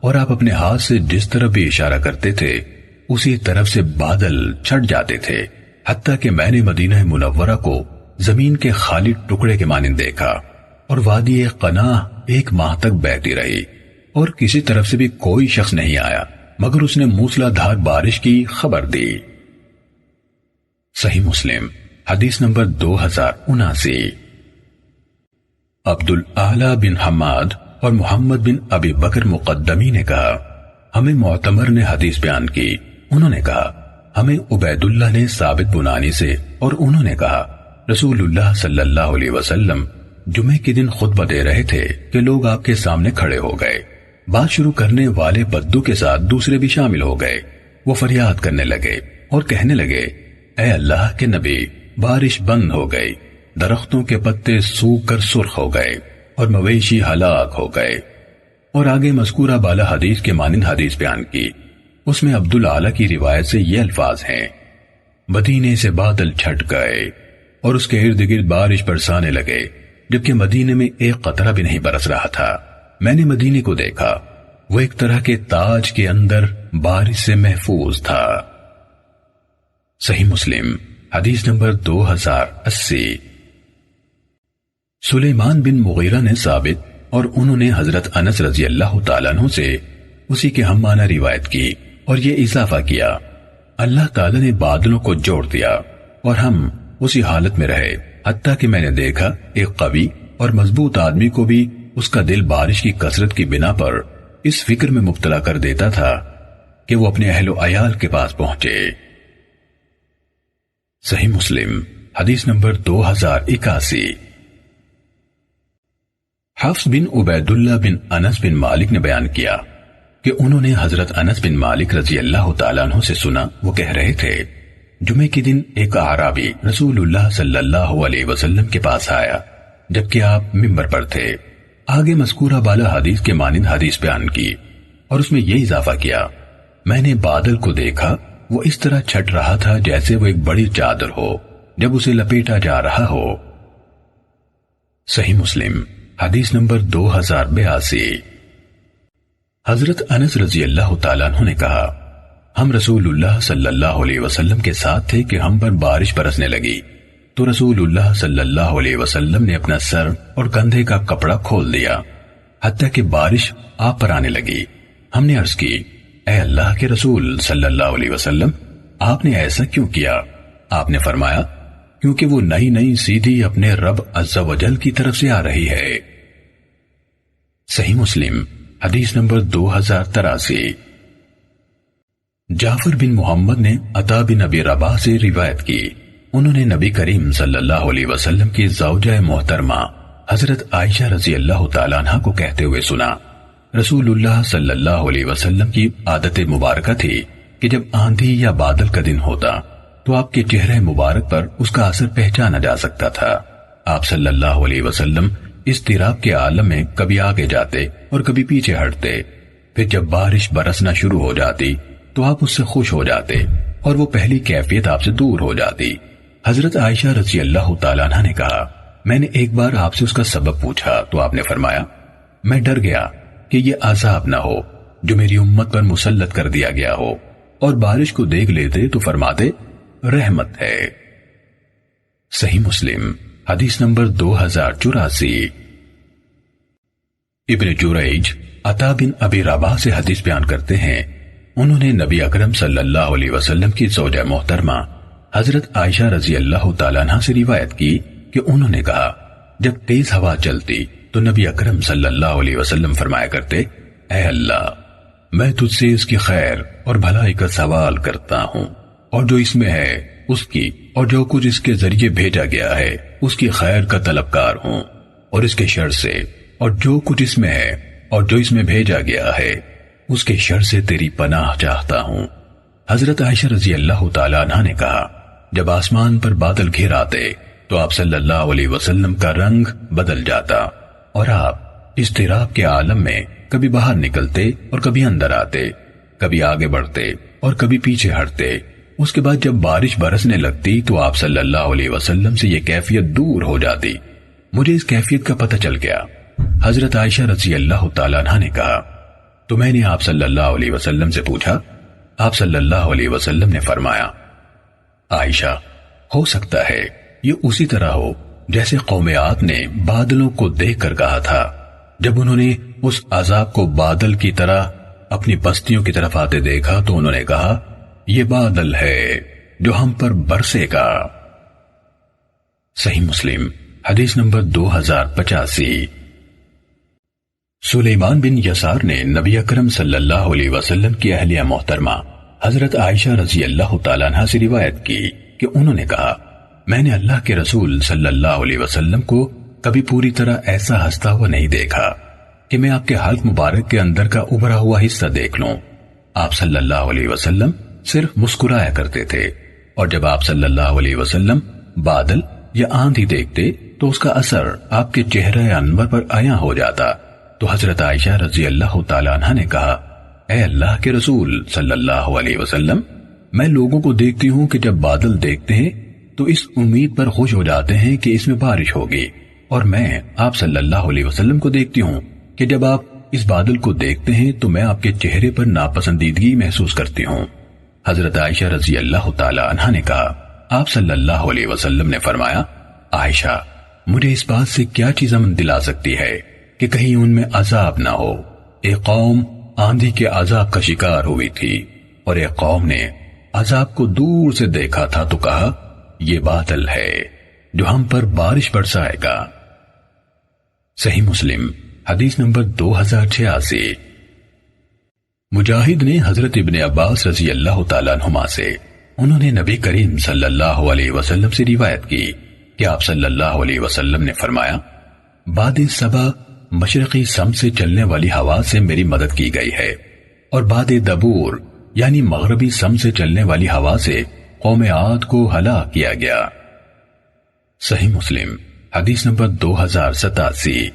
اور آپ اپنے ہاتھ سے جس طرف بھی اشارہ کرتے تھے اسی طرف سے بادل چھٹ جاتے تھے، حتیٰ کہ میں نے مدینہ منورہ کو زمین کے خالی ٹکڑے کے مانند دیکھا، اور وادی قناہ ایک ماہ تک بہتی رہی، اور کسی طرف سے بھی کوئی شخص نہیں آیا مگر اس نے موسلا دھار بارش کی خبر دی۔ صحیح مسلم حدیث نمبر 2079۔ عبدالعالی بن حماد اور محمد بن ابی بکر مقدمی نے کہا، ہمیں معتمر نے حدیث بیان کی، انہوں نے کہا، ہمیں عبید اللہ نے ثابت بنانی سے، اور انہوں نے کہا، رسول اللہ صلی اللہ علیہ وسلم جمعے کے دن خطبہ دے رہے تھے کہ لوگ آپ کے سامنے کھڑے ہو گئے۔ بات شروع کرنے والے بدو کے ساتھ دوسرے بھی شامل ہو گئے۔ وہ فریاد کرنے لگے اور کہنے لگے، اے اللہ کے نبی، بارش بند ہو گئی، درختوں کے پتے سوکھ کر سرخ ہو گئے اور مویشی ہلاک ہو گئے۔ اور آگے مذکورہ بالا حدیث کے مانند حدیث بیان کی۔ اس میں عبدالعالی کی روایت سے یہ الفاظ ہیں، مدینے سے بادل چھٹ گئے اور اس کے ارد گرد بارش برسانے لگے، جبکہ مدینے میں ایک قطرہ بھی نہیں برس رہا تھا۔ میں نے مدینے کو دیکھا، وہ ایک طرح کے تاج کے اندر بارش سے محفوظ تھا۔ صحیح مسلم حدیث نمبر 2080۔ سلیمان بن مغیرہ نے ثابت اور انہوں نے حضرت انس رضی اللہ تعالیٰ عنہ سے اسی کے ہم معنی روایت کی اور یہ اضافہ کیا، اللہ تعالیٰ نے بادلوں کو جوڑ دیا اور ہم اسی حالت میں رہے، حتیٰ کہ میں نے دیکھا ایک قوی اور مضبوط آدمی کو بھی اس کا دل بارش کی کثرت کی بنا پر اس فکر میں مبتلا کر دیتا تھا کہ وہ اپنے اہل و عیال کے پاس پہنچے۔ صحیح مسلم حدیث نمبر 2081۔ حفص بن عبید اللہ بن انس بن مالک نے بیان کیا کہ انہوں نے حضرت انس بن مالک رضی اللہ تعالیٰ عنہ سے سنا، وہ کہہ رہے تھے جمعے کے دن ایک اعرابی رسول اللہ صلی اللہ علیہ وسلم کے پاس آیا جبکہ آپ ممبر پر تھے۔ آگے مذکورہ بالا حدیث کے مانند حدیث بیان کی اور اس میں یہ اضافہ کیا، میں نے بادل کو دیکھا، وہ اس طرح چھٹ رہا تھا جیسے وہ ایک بڑی چادر ہو جب اسے لپیٹا جا رہا ہو۔ صحیح مسلم حدیث نمبر 2082۔ حضرت انس رضی اللہ تعالیٰ عنہ نے کہا، ہم رسول اللہ صلی اللہ علیہ وسلم کے ساتھ تھے کہ ہم پر بارش برسنے لگی تو رسول اللہ صلی اللہ علیہ وسلم نے اپنا سر اور کندھے کا کپڑا کھول دیا حتیٰ کہ بارش آپ پر آنے لگی۔ ہم نے عرض کی، اے اللہ کے رسول صلی اللہ علیہ وسلم، آپ نے ایسا کیوں کیا؟ آپ نے فرمایا، کیونکہ وہ نئی نئی سیدھی اپنے رب عز و جل کی طرف سے آ رہی ہے۔ صحیح مسلم حدیث نمبر 2083۔ جعفر بن محمد نے عطا بن ابی رباح سے روایت کی، انہوں نے نبی کریم صلی اللہ علیہ وسلم کی زوجہ محترمہ حضرت عائشہ رضی اللہ تعالیٰ عنہ کو کہتے ہوئے سنا، رسول اللہ صلی اللہ علیہ وسلم کی عادت مبارکہ تھی کہ جب آندھی یا بادل کا دن ہوتا تو آپ کے چہرے مبارک پر اس کا اثر پہچانا جا سکتا تھا۔ آپ صلی اللہ علیہ وسلم اضطراب کے عالم میں کبھی آگے جاتے اور کبھی پیچھے ہٹتے، پھر جب بارش برسنا شروع ہو جاتی تو آپ اس سے خوش ہو جاتے اور وہ پہلی کیفیت آپ سے دور ہو جاتی۔ حضرت عائشہ رضی اللہ تعالیٰ عنہ نے کہا، میں نے ایک بار آپ سے اس کا سبب پوچھا تو آپ نے فرمایا، میں ڈر گیا کہ یہ عذاب نہ ہو جو میری امت پر مسلط کر دیا گیا ہو، اور بارش کو دیکھ لیتے تو فرماتے رحمت ہے۔ صحیح مسلم حدیث نمبر 2084۔ ابن جریج عطا بن ابی رباح سے حدیث بیان کرتے ہیں، انہوں نے نبی اکرم صلی اللہ علیہ وسلم کی زوجہ محترمہ حضرت عائشہ رضی اللہ تعالیٰ عنہ سے روایت کی کہ انہوں نے کہا، جب تیز ہوا چلتی تو نبی اکرم صلی اللہ علیہ وسلم فرمایا کرتے، اے اللہ، میں تجھ سے اس کی خیر اور بھلائی کا سوال کرتا ہوں، اور جو اس میں ہے اس کی، اور جو کچھ اس کے ذریعے بھیجا گیا ہے اس کی خیر کا طلبکار ہوں، اور اس کے شر سے، اور جو کچھ اس میں ہے اور جو اس میں بھیجا گیا ہے اس کے شر سے تیری پناہ چاہتا ہوں۔ حضرت عائشہ رضی اللہ تعالیٰ عنہ نے کہا، جب آسمان پر بادل گھر آتے تو آپ صلی اللہ علیہ وسلم کا رنگ بدل جاتا اور آپ اضطراب کے عالم میں کبھی باہر نکلتے اور کبھی اندر آتے، کبھی آگے بڑھتے اور کبھی پیچھے ہٹتے۔ اس کے بعد جب بارش برسنے لگتی تو آپ صلی اللہ علیہ وسلم سے یہ کیفیت دور ہو جاتی۔ مجھے اس کیفیت کا پتہ چل گیا۔ حضرت عائشہ رضی اللہ تعالیٰ عنہ نے کہا، تو میں نے آپ صلی اللہ علیہ وسلم سے پوچھا، آپ صلی اللہ علیہ وسلم نے فرمایا، عائشہ، ہو سکتا ہے یہ اسی طرح ہو جیسے قوم عاد نے بادلوں کو دیکھ کر کہا تھا جب انہوں نے اس عذاب کو بادل کی طرح اپنی بستیوں کی طرف آتے دیکھا تو انہوں نے کہا، یہ بادل ہے جو ہم پر برسے گا۔ صحیح مسلم حدیث نمبر 2085۔ سلیمان بن یسار نے نبی اکرم صلی اللہ علیہ وسلم کی اہلیہ محترمہ حضرت عائشہ رضی اللہ تعالیٰ عنہ سے روایت کی کہ انہوں نے کہا، میں نے اللہ کے رسول صلی اللہ علیہ وسلم کو کبھی پوری طرح ایسا ہنستا ہوا نہیں دیکھا کہ میں آپ کے حلق مبارک کے اندر کا ابھرا ہوا حصہ دیکھ لوں۔ آپ صلی اللہ علیہ وسلم صرف مسکرایا کرتے تھے، اور جب آپ صلی اللہ علیہ وسلم بادل یا آندھی دیکھتے تو اس کا اثر آپ کے چہرے انور پر عیاں ہو جاتا۔ تو حضرت عائشہ رضی اللہ تعالیٰ عنہ نے کہا، اے اللہ کے رسول صلی اللہ علیہ وسلم، میں لوگوں کو دیکھتی ہوں کہ جب بادل دیکھتے ہیں تو اس امید پر خوش ہو جاتے ہیں کہ اس میں بارش ہوگی، اور میں آپ صلی اللہ علیہ وسلم کو دیکھتی ہوں کہ جب آپ اس بادل کو دیکھتے ہیں تو میں آپ کے چہرے پر ناپسندیدگی محسوس کرتی ہوں۔ حضرت عائشہ رضی اللہ تعالی عنہا نے کہا، آپ صلی اللہ علیہ وسلم نے فرمایا، عائشہ، مجھے اس بات سے کیا چیز امن دلا سکتی ہے کہ کہیں ان میں عذاب نہ ہو۔ ایک قوم آندھی کے عذاب کا شکار ہوئی تھی، اور ایک قوم نے عذاب کو دور سے دیکھا تھا تو کہا، یہ بادل ہے جو ہم پر بارش برسائے گا۔ صحیح مسلم حدیث نمبر 2086۔ مجاہد نے حضرت ابن عباس رضی اللہ تعالیٰ عنہما سے، انہوں نے نبی کریم صلی اللہ علیہ وسلم سے روایت کی کہ آپ صلی اللہ علیہ وسلم نے فرمایا، باد صبا مشرقی سمت سے چلنے والی ہوا سے میری مدد کی گئی ہے، اور باد دبور یعنی مغربی سمت سے چلنے والی ہوا سے قوم عاد کو ہلاک کیا گیا۔ صحیح مسلم حدیث نمبر 2087۔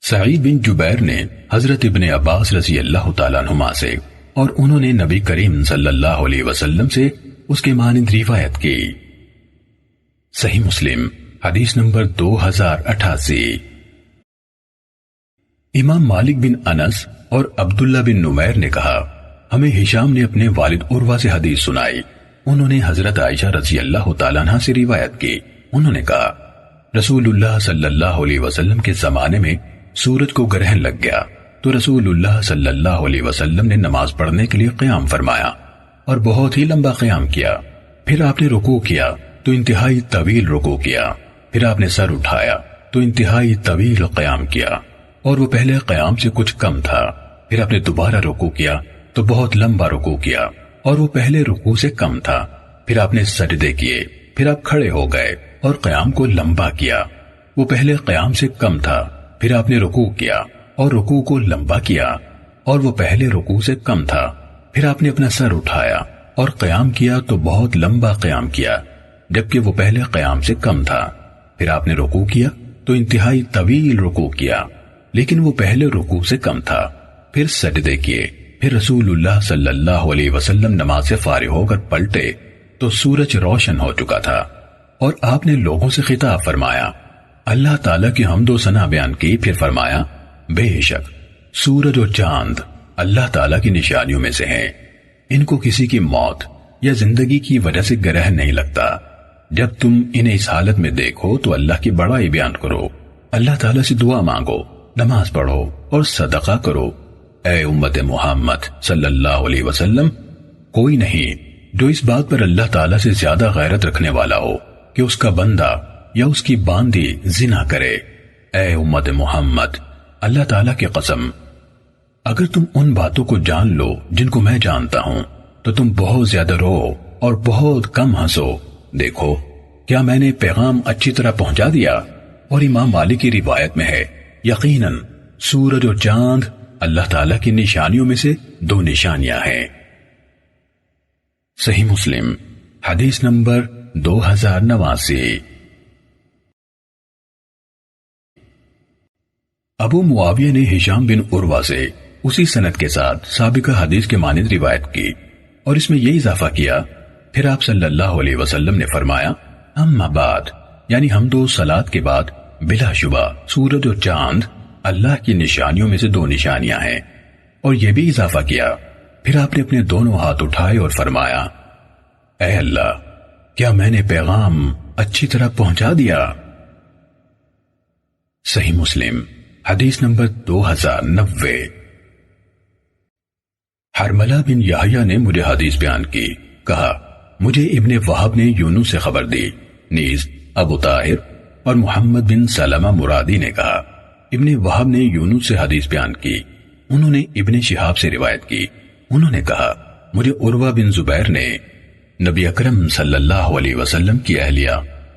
سعید بن جبیر نے حضرت ابن عباس رضی اللہ تعالیٰ عنہما سے، اور انہوں نے نبی کریم صلی اللہ علیہ وسلم سے اس کے مانند روایت کی۔ صحیح مسلم حدیث نمبر 2088۔ امام مالک بن انس اور عبداللہ بن نمیر نے کہا، ہمیں ہشام نے اپنے والد عروہ سے حدیث سنائی، انہوں نے حضرت عائشہ رضی اللہ تعالیٰ عنہ سے روایت کی، انہوں نے کہا، رسول اللہ صلی اللہ علیہ وسلم کے زمانے میں سورج کو گرہن لگ گیا تو رسول اللہ صلی اللہ علیہ وسلم نے نماز پڑھنے کے لیے قیام فرمایا اور بہت ہی لمبا قیام کیا، پھر آپ نے رکوع کیا تو انتہائی طویل رکوع کیا، پھر آپ نے سر اٹھایا تو انتہائی طویل قیام کیا، اور وہ پہلے قیام سے کچھ کم تھا، پھر آپ نے دوبارہ رکوع کیا تو بہت لمبا رکوع کیا، اور وہ پہلے رکوع سے کم تھا، پھر آپ نے سجدے کیے، پھر آپ کھڑے ہو گئے اور قیام کو لمبا کیا، وہ پہلے قیام سے کم تھا، پھر آپ نے رکوع کیا اور رکوع کو لمبا کیا، اور وہ پہلے رکوع سے کم تھا، پھر آپ نے اپنا سر اٹھایا اور قیام کیا تو بہت لمبا قیام کیا، جبکہ وہ پہلے قیام سے کم تھا، پھر آپ نے رکوع کیا تو انتہائی طویل رکوع کیا، لیکن وہ پہلے رکوع سے کم تھا، پھر سجدے کیے، پھر رسول اللہ صلی اللہ علیہ وسلم نماز سے فارغ ہو کر پلٹے تو سورج روشن ہو چکا تھا، اور آپ نے لوگوں سے خطاب فرمایا، اللہ تعالیٰ کی حمد و ثنا بیان کی، پھر فرمایا، بے شک سورج اور چاند اللہ تعالیٰ کی نشانیوں میں سے ہیں، ان کو کسی کی موت یا زندگی کی وجہ سے گرہن نہیں لگتا، جب تم انہیں اس حالت میں دیکھو تو اللہ کی بڑائی بیان کرو، اللہ تعالیٰ سے دعا مانگو، نماز پڑھو اور صدقہ کرو۔ اے امت محمد صلی اللہ علیہ وسلم، کوئی نہیں جو اس بات پر اللہ تعالیٰ سے زیادہ غیرت رکھنے والا ہو کہ اس کا بندہ یا اس کی باندی زنا کرے۔ اے امت محمد، اللہ تعالیٰ کی قسم، اگر تم ان باتوں کو جان لو جن کو میں جانتا ہوں تو تم بہت زیادہ رو اور بہت کم ہنسو۔ دیکھو کیا میں نے پیغام اچھی طرح پہنچا دیا؟ اور امام مالک کی روایت میں ہے، یقیناً سورج اور چاند اللہ تعالیٰ کی نشانیوں میں سے دو نشانیاں ہیں۔ صحیح مسلم حدیث نمبر 2089۔ ابو معاویہ نے ہشام بن عروہ سے اسی سند کے ساتھ سابقہ حدیث کے مانند روایت کی، اور اس میں یہ اضافہ کیا، پھر آپ صلی اللہ علیہ وسلم نے فرمایا، اما بعد، یعنی حمد و صلات کے بعد بلا شبہ سورج اور چاند اللہ کی نشانیوں میں سے دو نشانیاں ہیں، اور یہ بھی اضافہ کیا، پھر آپ نے اپنے دونوں ہاتھ اٹھائے اور فرمایا، اے اللہ، کیا میں نے پیغام اچھی طرح پہنچا دیا؟ صحیح مسلم حدیث نمبر 2090۔ حرملہ بن یحییٰ نے مجھے حدیث بیان کی، کہا، مجھے ابن وہب نے یونس سے خبر دی، نیز ابو طاہر اور محمد بن سلمہ مرادی نے کہا، ابن وہب نے یونس سے حدیث بیان کی، انہوں نے ابن شہاب سے روایت کی، انہوں نے کہا، مجھے عروہ بن زبیر نے نبی اکرم صلی اللہ علیہ وسلم کی اہلیہ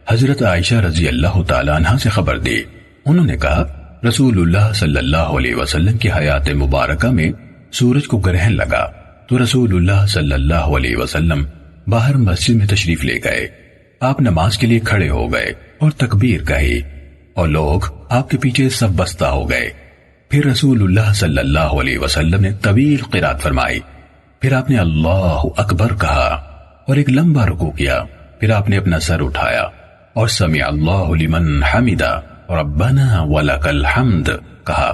حضرت عائشہ رضی اللہ تعالیٰ عنہ سے خبر دی، انہوں نے کہا، رسول اللہ صلی اللہ علیہ وسلم کی حیات مبارکہ میں سورج کو گرہن لگا تو رسول اللہ صلی اللہ علیہ وسلم باہر مسجد میں تشریف لے گئے، آپ نماز کے لیے کھڑے ہو گئے اور تکبیر کہی، اور لوگ آپ کے پیچھے سب بستہ ہو گئے، پھر رسول اللہ صلی اللہ علیہ وسلم نے طویل قرات فرمائی، پھر آپ نے اللہ اکبر کہا اور ایک لمبا رکوع کیا. پھر آپ نے اپنا سر اٹھایا اور سمع اللہ لمن حمدہ ربنا ولک الحمد کہا.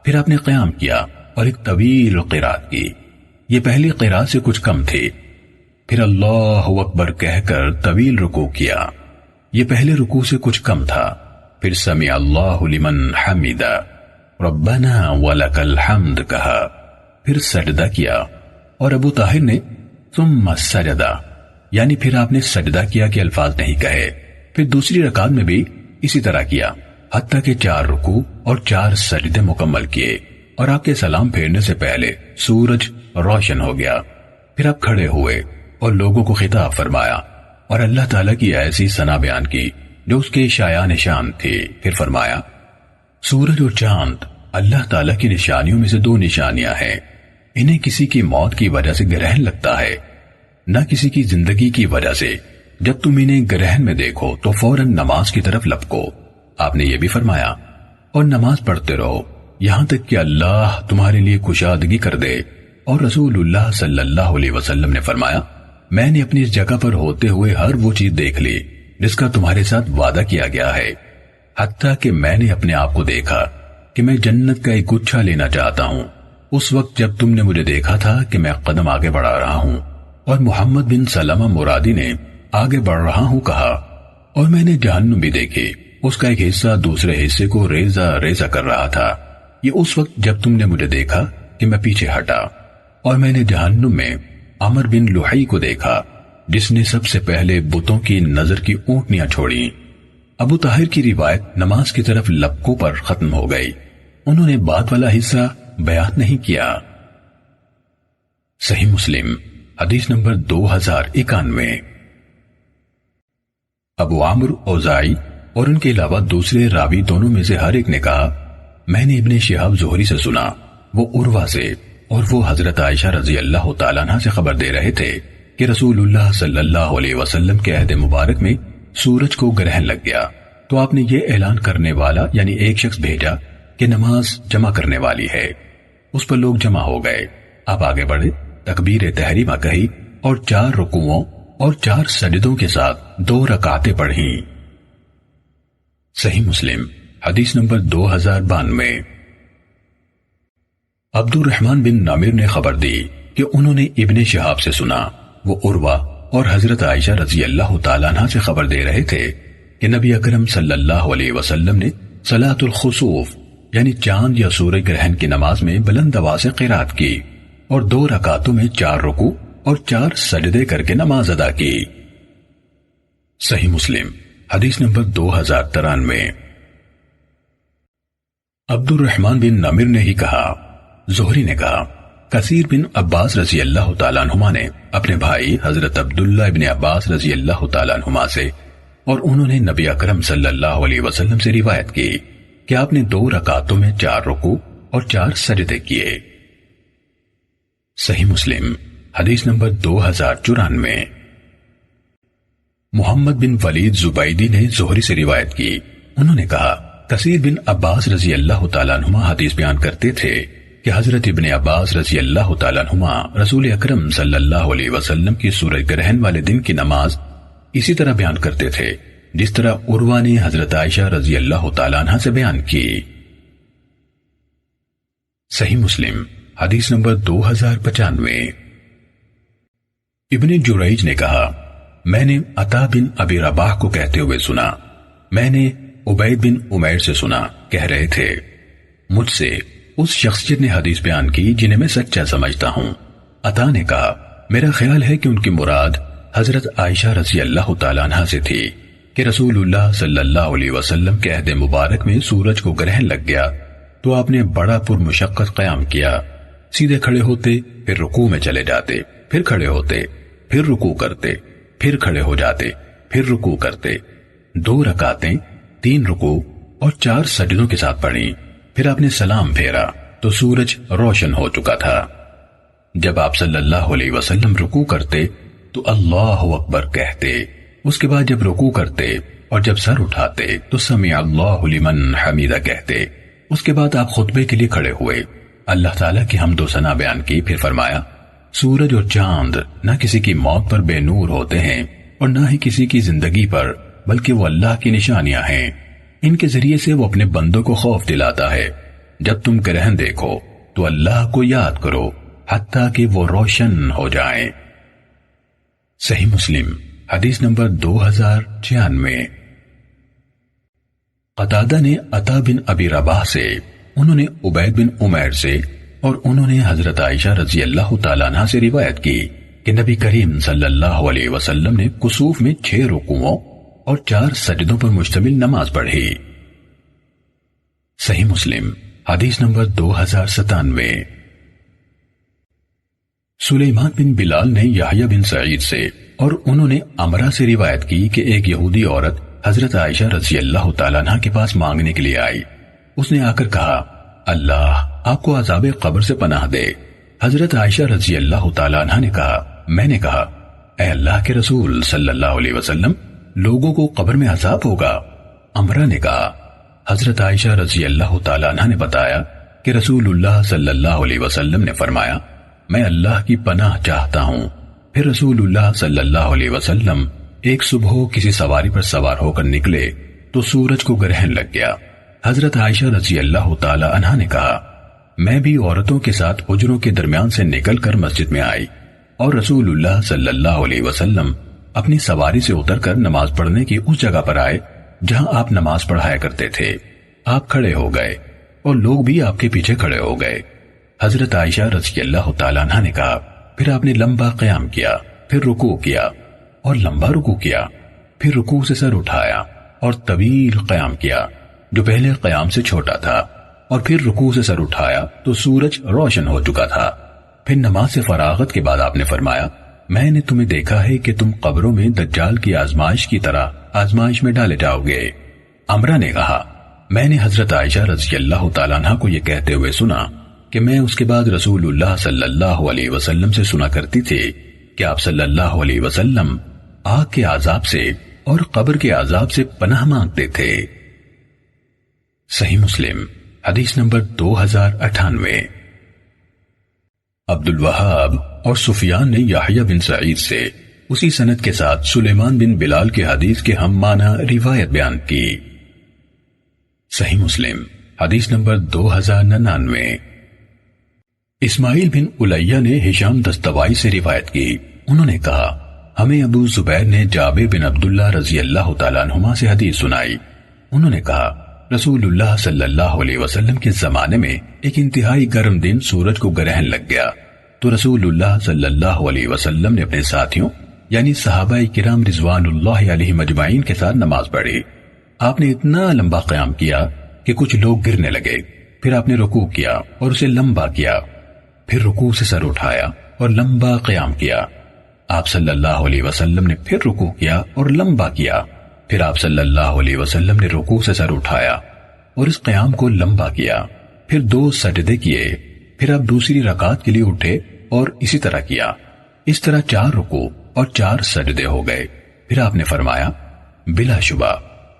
پھر آپ نے قیام کیا اور ایک طویل قرات کی. یہ پہلی قرات سے کچھ کم تھی. پھر اللہ اکبر کہہ کر طویل رکوع کیا. یہ پہلے رکوع سے کچھ کم تھا. پھر سمع اللہ لمن حمدہ ربنا ولک الحمد کہا. پھر سجدہ کیا اور ابو طاہر نے ثم سجدہ یعنی پھر آپ نے سجدہ کیا کہ الفاظ نہیں کہے. پھر دوسری رکعت میں بھی اسی طرح کیا حتیٰ کہ 4 رکوع اور 4 سجدے مکمل کیے اور آپ کے سلام پھیرنے سے پہلے سورج روشن ہو گیا. پھر آپ کھڑے ہوئے اور لوگوں کو خطاب فرمایا اور اللہ تعالیٰ کی ایسی ثنا بیان کی جو اس کے شایان نشان تھی. پھر فرمایا سورج اور چاند اللہ تعالیٰ کی نشانیوں میں سے 2 نشانیاں ہیں. انہیں کسی کی موت کی وجہ سے گرہن لگتا ہے نہ کسی کی زندگی کی وجہ سے. جب تم انہیں گرہن میں دیکھو تو فوراً نماز کی طرف لپکو. آپ نے یہ بھی فرمایا اور نماز پڑھتے رہو یہاں تک کہ اللہ تمہارے لیے کشادگی کر دے. اور رسول اللہ صلی اللہ علیہ وسلم نے فرمایا میں نے اپنی اس جگہ پر ہوتے ہوئے ہر وہ چیز دیکھ لی جس کا تمہارے ساتھ وعدہ کیا گیا ہے، حتیٰ کہ میں نے اپنے آپ کو دیکھا کہ میں جنت کا ایک گچھا لینا چاہتا ہوں اس وقت جب تم نے مجھے دیکھا تھا کہ میں قدم آگے بڑھا رہا ہوں. اور محمد بن سلمہ مرادی نے آگے بڑھ رہا ہوں کہا. اور میں نے جہنم بھی دیکھی، اس کا ایک حصہ دوسرے حصے کو ریزہ ریزہ کر رہا تھا. یہ اس وقت جب تم نے مجھے دیکھا کہ میں پیچھے ہٹا. اور میں نے جہنم میں عمر بن لحی کو دیکھا جس نے سب سے پہلے بتوں کی نظر کی اونٹنیاں چھوڑی. ابو طاہر کی روایت نماز کی طرف لپکوں پر ختم ہو گئی. انہوں نے بعد والا حصہ بیان نہیں کیا. صحیح مسلم حدیث نمبر 2091. ابو عمرو اوزاعی اور ان کے علاوہ دوسرے راوی دونوں میں سے ہر ایک نے کہا میں نے ابن شہاب زہری سے سنا، وہ عروہ سے، اور وہ حضرت عائشہ رضی اللہ تعالیٰ عنہ سے خبر دے رہے تھے کہ رسول اللہ صلی اللہ علیہ وسلم کے عہد مبارک میں سورج کو گرہن لگ گیا تو آپ نے یہ اعلان کرنے والا یعنی ایک شخص بھیجا کہ نماز جمع کرنے والی ہے. اس پر لوگ جمع ہو گئے. آپ آگے بڑھے، تکبیر تحریمہ کہی اور 4 رکوعوں اور 4 سجدوں کے ساتھ 2 رکعتیں پڑھیں. صحیح مسلم حدیث نمبر 2092. عبد الرحمن بن نامر نے خبر دی کہ انہوں نے ابن شہاب سے سنا، وہ عروہ اور حضرت عائشہ رضی اللہ تعالیٰ عنہ سے خبر دے رہے تھے کہ نبی اکرم صلی اللہ علیہ وسلم نے صلاۃ الخسوف یعنی چاند یا سورج گرہن کی نماز میں بلند آواز سے قرات کی اور 2 رکعتوں میں 4 رکوع اور 4 سجدے کر کے نماز ادا کی. صحیح مسلم حدیث نمبر 2093. عبد الرحمن بن نمر نے ہی کہا، زہری نے کہا کثیر بن عباس رضی اللہ تعالیٰ عنہما نے اپنے بھائی حضرت عبداللہ ابن عباس رضی اللہ تعالیٰ عنہما سے اور انہوں نے نبی اکرم صلی اللہ علیہ وسلم سے روایت کی کہ آپ نے 2 رکعتوں میں 4 رکوع اور 4 سجدے کیے. صحیح مسلم حدیث نمبر 2094. محمد بن ولید زبیدی نے زہری سے روایت کی، انہوں نے کہا کثیر بن عباس رضی اللہ تعالیٰ عنہما حدیث بیان کرتے تھے کہ حضرت ابن عباس رضی اللہ تعالیٰ عنہما رسول اکرم صلی اللہ علیہ وسلم کی سورج گرہن والے دن کی نماز اسی طرح بیان کرتے تھے جس طرح عروہ نے حضرت عائشہ رضی اللہ تعالیٰ عنہ سے بیان کی. صحیح مسلم حدیث نمبر 2095. ابن جریج نے کہا میں نے عطا بن ابی رباح کو کہتے ہوئے سنا، میں نے عبید بن عمیر سے سنا کہہ رہے تھے مجھ سے اس شخصیت نے حدیث بیان کی جنہیں میں سچا سمجھتا ہوں. عطا نے کہا میرا خیال ہے کہ ان کی مراد حضرت عائشہ رضی اللہ تعالیٰ عنہ سے تھی کہ رسول اللہ صلی اللہ علیہ وسلم کے عہد مبارک میں سورج کو گرہن لگ گیا تو آپ نے بڑا پرمشقت قیام کیا. سیدھے کھڑے ہوتے، پھر رکوع میں چلے جاتے، پھر کھڑے ہوتے، پھر رکوع کرتے، پھر کھڑے ہو جاتے، پھر رکوع کرتے. 2 رکعتیں 3 رکوع اور 4 سجدوں کے ساتھ پڑھی. پھر آپ نے سلام پھیرا تو سورج روشن ہو چکا تھا. جب آپ صلی اللہ علیہ وسلم رکوع کرتے تو اللہ اکبر کہتے، اس کے بعد جب رکوع کرتے اور جب سر اٹھاتے تو سمع اللہ لمن حمیدہ کہتے. اس کے بعد آپ خطبے کے لیے کھڑے ہوئے، اللہ تعالیٰ کی حمد و ثنا بیان کی، پھر فرمایا سورج اور چاند نہ کسی کی موت پر بے نور ہوتے ہیں اور نہ ہی کسی کی زندگی پر، بلکہ وہ اللہ کی نشانیاں ہیں۔ ان کے ذریعے سے وہ اپنے بندوں کو خوف دلاتا ہے۔ جب تم گرہن دیکھو تو اللہ کو یاد کرو حتیٰ کہ وہ روشن ہو جائیں۔ صحیح مسلم حدیث نمبر 2096۔ قتادہ نے عطا بن ابی رباح سے، انہوں نے عبید بن عمیر سے، اور انہوں نے حضرت عائشہ رضی اللہ تعالیٰ عنہ سے روایت کی کہ نبی کریم صلی اللہ علیہ وسلم نے کسوف میں 6 رکوعوں اور 4 سجدوں پر مشتمل نماز پڑھی۔ صحیح مسلم حدیث نمبر 2097۔ سلیمان بن بلال نے یحییٰ بن سعید سے اور انہوں نے عمرہ سے روایت کی کہ ایک یہودی عورت حضرت عائشہ رضی اللہ تعالیٰ عنہ کے پاس مانگنے کے لیے آئی۔ اس نے آ کر کہا، اللہ آپ کو عذاب قبر سے پناہ دے۔ حضرت عائشہ رضی اللہ تعالیٰ عنہ نے کہا، میں نے کہا، اے اللہ کے رسول صلی اللہ علیہ وسلم، لوگوں کو قبر میں عذاب ہوگا؟ عمرہ نے کہا، حضرت عائشہ رضی اللہ تعالیٰ عنہ نے بتایا کہ رسول اللہ صلی اللہ علیہ وسلم نے فرمایا، میں اللہ کی پناہ چاہتا ہوں۔ پھر رسول اللہ صلی اللہ علیہ وسلم ایک صبح کسی سواری پر سوار ہو کر نکلے تو سورج کو گرہن لگ گیا۔ حضرت عائشہ رضی اللہ تعالی عنہا نے کہا، میں بھی عورتوں کے ساتھ حجروں کے درمیان سے نکل کر مسجد میں آئی اور رسول اللہ صلی اللہ علیہ وسلم اپنی سواری سے اتر کر نماز پڑھنے کی اس جگہ پر آئے جہاں آپ نماز پڑھایا کرتے تھے۔ آپ کھڑے ہو گئے اور لوگ بھی آپ کے پیچھے کھڑے ہو گئے۔ حضرت عائشہ رضی اللہ تعالی عنہا نے کہا، پھر آپ نے لمبا قیام کیا، پھر رکوع کیا اور لمبا رکوع کیا، پھر رکوع سے سر اٹھایا اور طویل قیام کیا جو پہلے قیام سے چھوٹا تھا، اور پھر رکوع سے سر اٹھایا تو سورج روشن ہو چکا تھا۔ پھر نماز سے فراغت کے بعد آپ نے فرمایا، میں نے تمہیں دیکھا ہے کہ تم قبروں میں دجال کی آزمائش کی طرح آزمائش میں ڈالے جاؤ گے۔ عمرہ نے کہا، میں نے حضرت عائشہ رضی اللہ تعالیٰ عنہ کو یہ کہتے ہوئے سنا کہ میں اس کے بعد رسول اللہ صلی اللہ علیہ وسلم سے سنا کرتی تھی کہ آپ صلی اللہ علیہ وسلم آگ کے عذاب سے اور قبر کے عذاب سے پناہ مانگتے تھے۔ صحیح مسلم حدیث نمبر 2098۔ عبد الوہاب اور سفیان نے یحییٰ بن سعید سے اسی سند کے ساتھ سلیمان بن بلال کے حدیث کے ہم معنی روایت بیان کی۔ صحیح مسلم حدیث نمبر 2099۔ اسماعیل بن الیہ نے ہشام دستوائی سے روایت کی، انہوں نے کہا، ہمیں ابو زبیر نے جابر بن عبداللہ رضی اللہ تعالیٰ عنہما سے حدیث سنائی۔ انہوں نے کہا، رسول اللہ صلی اللہ علیہ وسلم کے زمانے میں ایک انتہائی گرم دن سورج کو گرہن لگ گیا تو رسول اللہ صلی اللہ علیہ وسلم نے اپنے ساتھیوں یعنی صحابہ کرام رضوان اللہ علیہ مجمعین کے ساتھ نماز پڑھی۔ آپ نے اتنا لمبا قیام کیا کہ کچھ لوگ گرنے لگے۔ پھر آپ نے رکوع کیا اور اسے لمبا کیا، پھر رکوع سے سر اٹھایا اور لمبا قیام کیا۔ آپ صلی اللہ علیہ وسلم نے پھر رکوع کیا اور لمبا کیا، پھر آپ صلی اللہ علیہ وسلم نے رکوع سے سر اٹھایا اور اس قیام کو لمبا کیا، پھر 2 سجدے کیے، پھر آپ دوسری رکعت کے لیے اٹھے اور اسی طرح کیا۔ اس طرح 4 رکوع اور 4 سجدے ہو گئے۔ پھر آپ نے فرمایا، بلا شبہ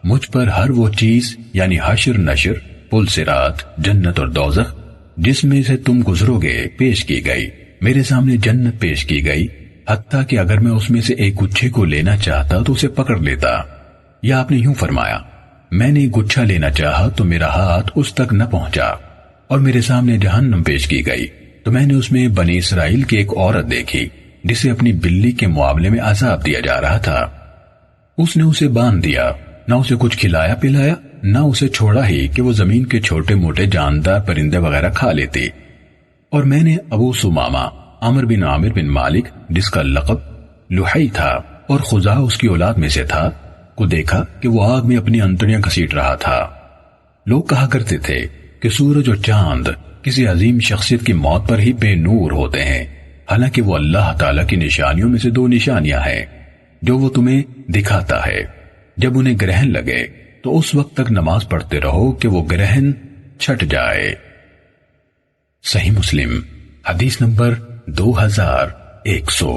مجھ پر ہر وہ چیز یعنی حشر نشر، پل صراط، جنت اور دوزخ جس میں سے تم گزرو گے پیش کی گئی۔ میرے سامنے جنت پیش کی گئی، حتیٰ کہ اگر میں اس میں سے ایک گچھے کو لینا چاہتا تو اسے پکڑ لیتا۔ یا آپ نے یوں فرمایا، میں نے گچھا لینا چاہا تو میرا ہاتھ اس تک نہ پہنچا۔ اور میرے سامنے جہنم پیش کی گئی تو میں نے اس میں بنی اسرائیل کی ایک عورت دیکھی جسے اپنی بلی کے معاملے میں عذاب دیا جا رہا تھا۔ اس نے اسے باندھ دیا، نہ اسے کچھ کھلایا پلایا، نہ اسے چھوڑا ہی کہ وہ زمین کے چھوٹے موٹے جاندار پرندے وغیرہ کھا لیتی۔ اور میں نے ابو سمامہ عمر بن عامر بن مالک جس کا لقب لحی تھا اور خزاع اس کی اولاد میں سے تھا کو دیکھا کہ وہ آگ میں اپنی انتڑیاں گھسیٹ رہا تھا۔ لوگ کہا کرتے تھے کہ سورج اور چاند کسی عظیم شخصیت کی موت پر ہی بے نور ہوتے ہیں، حالانکہ وہ اللہ تعالیٰ کی نشانیوں میں سے 2 نشانیاں ہیں جو وہ تمہیں دکھاتا ہے۔ جب انہیں گرہن لگے تو اس وقت تک نماز پڑھتے رہو کہ وہ گرہن چھٹ جائے۔ صحیح مسلم حدیث نمبر 2100۔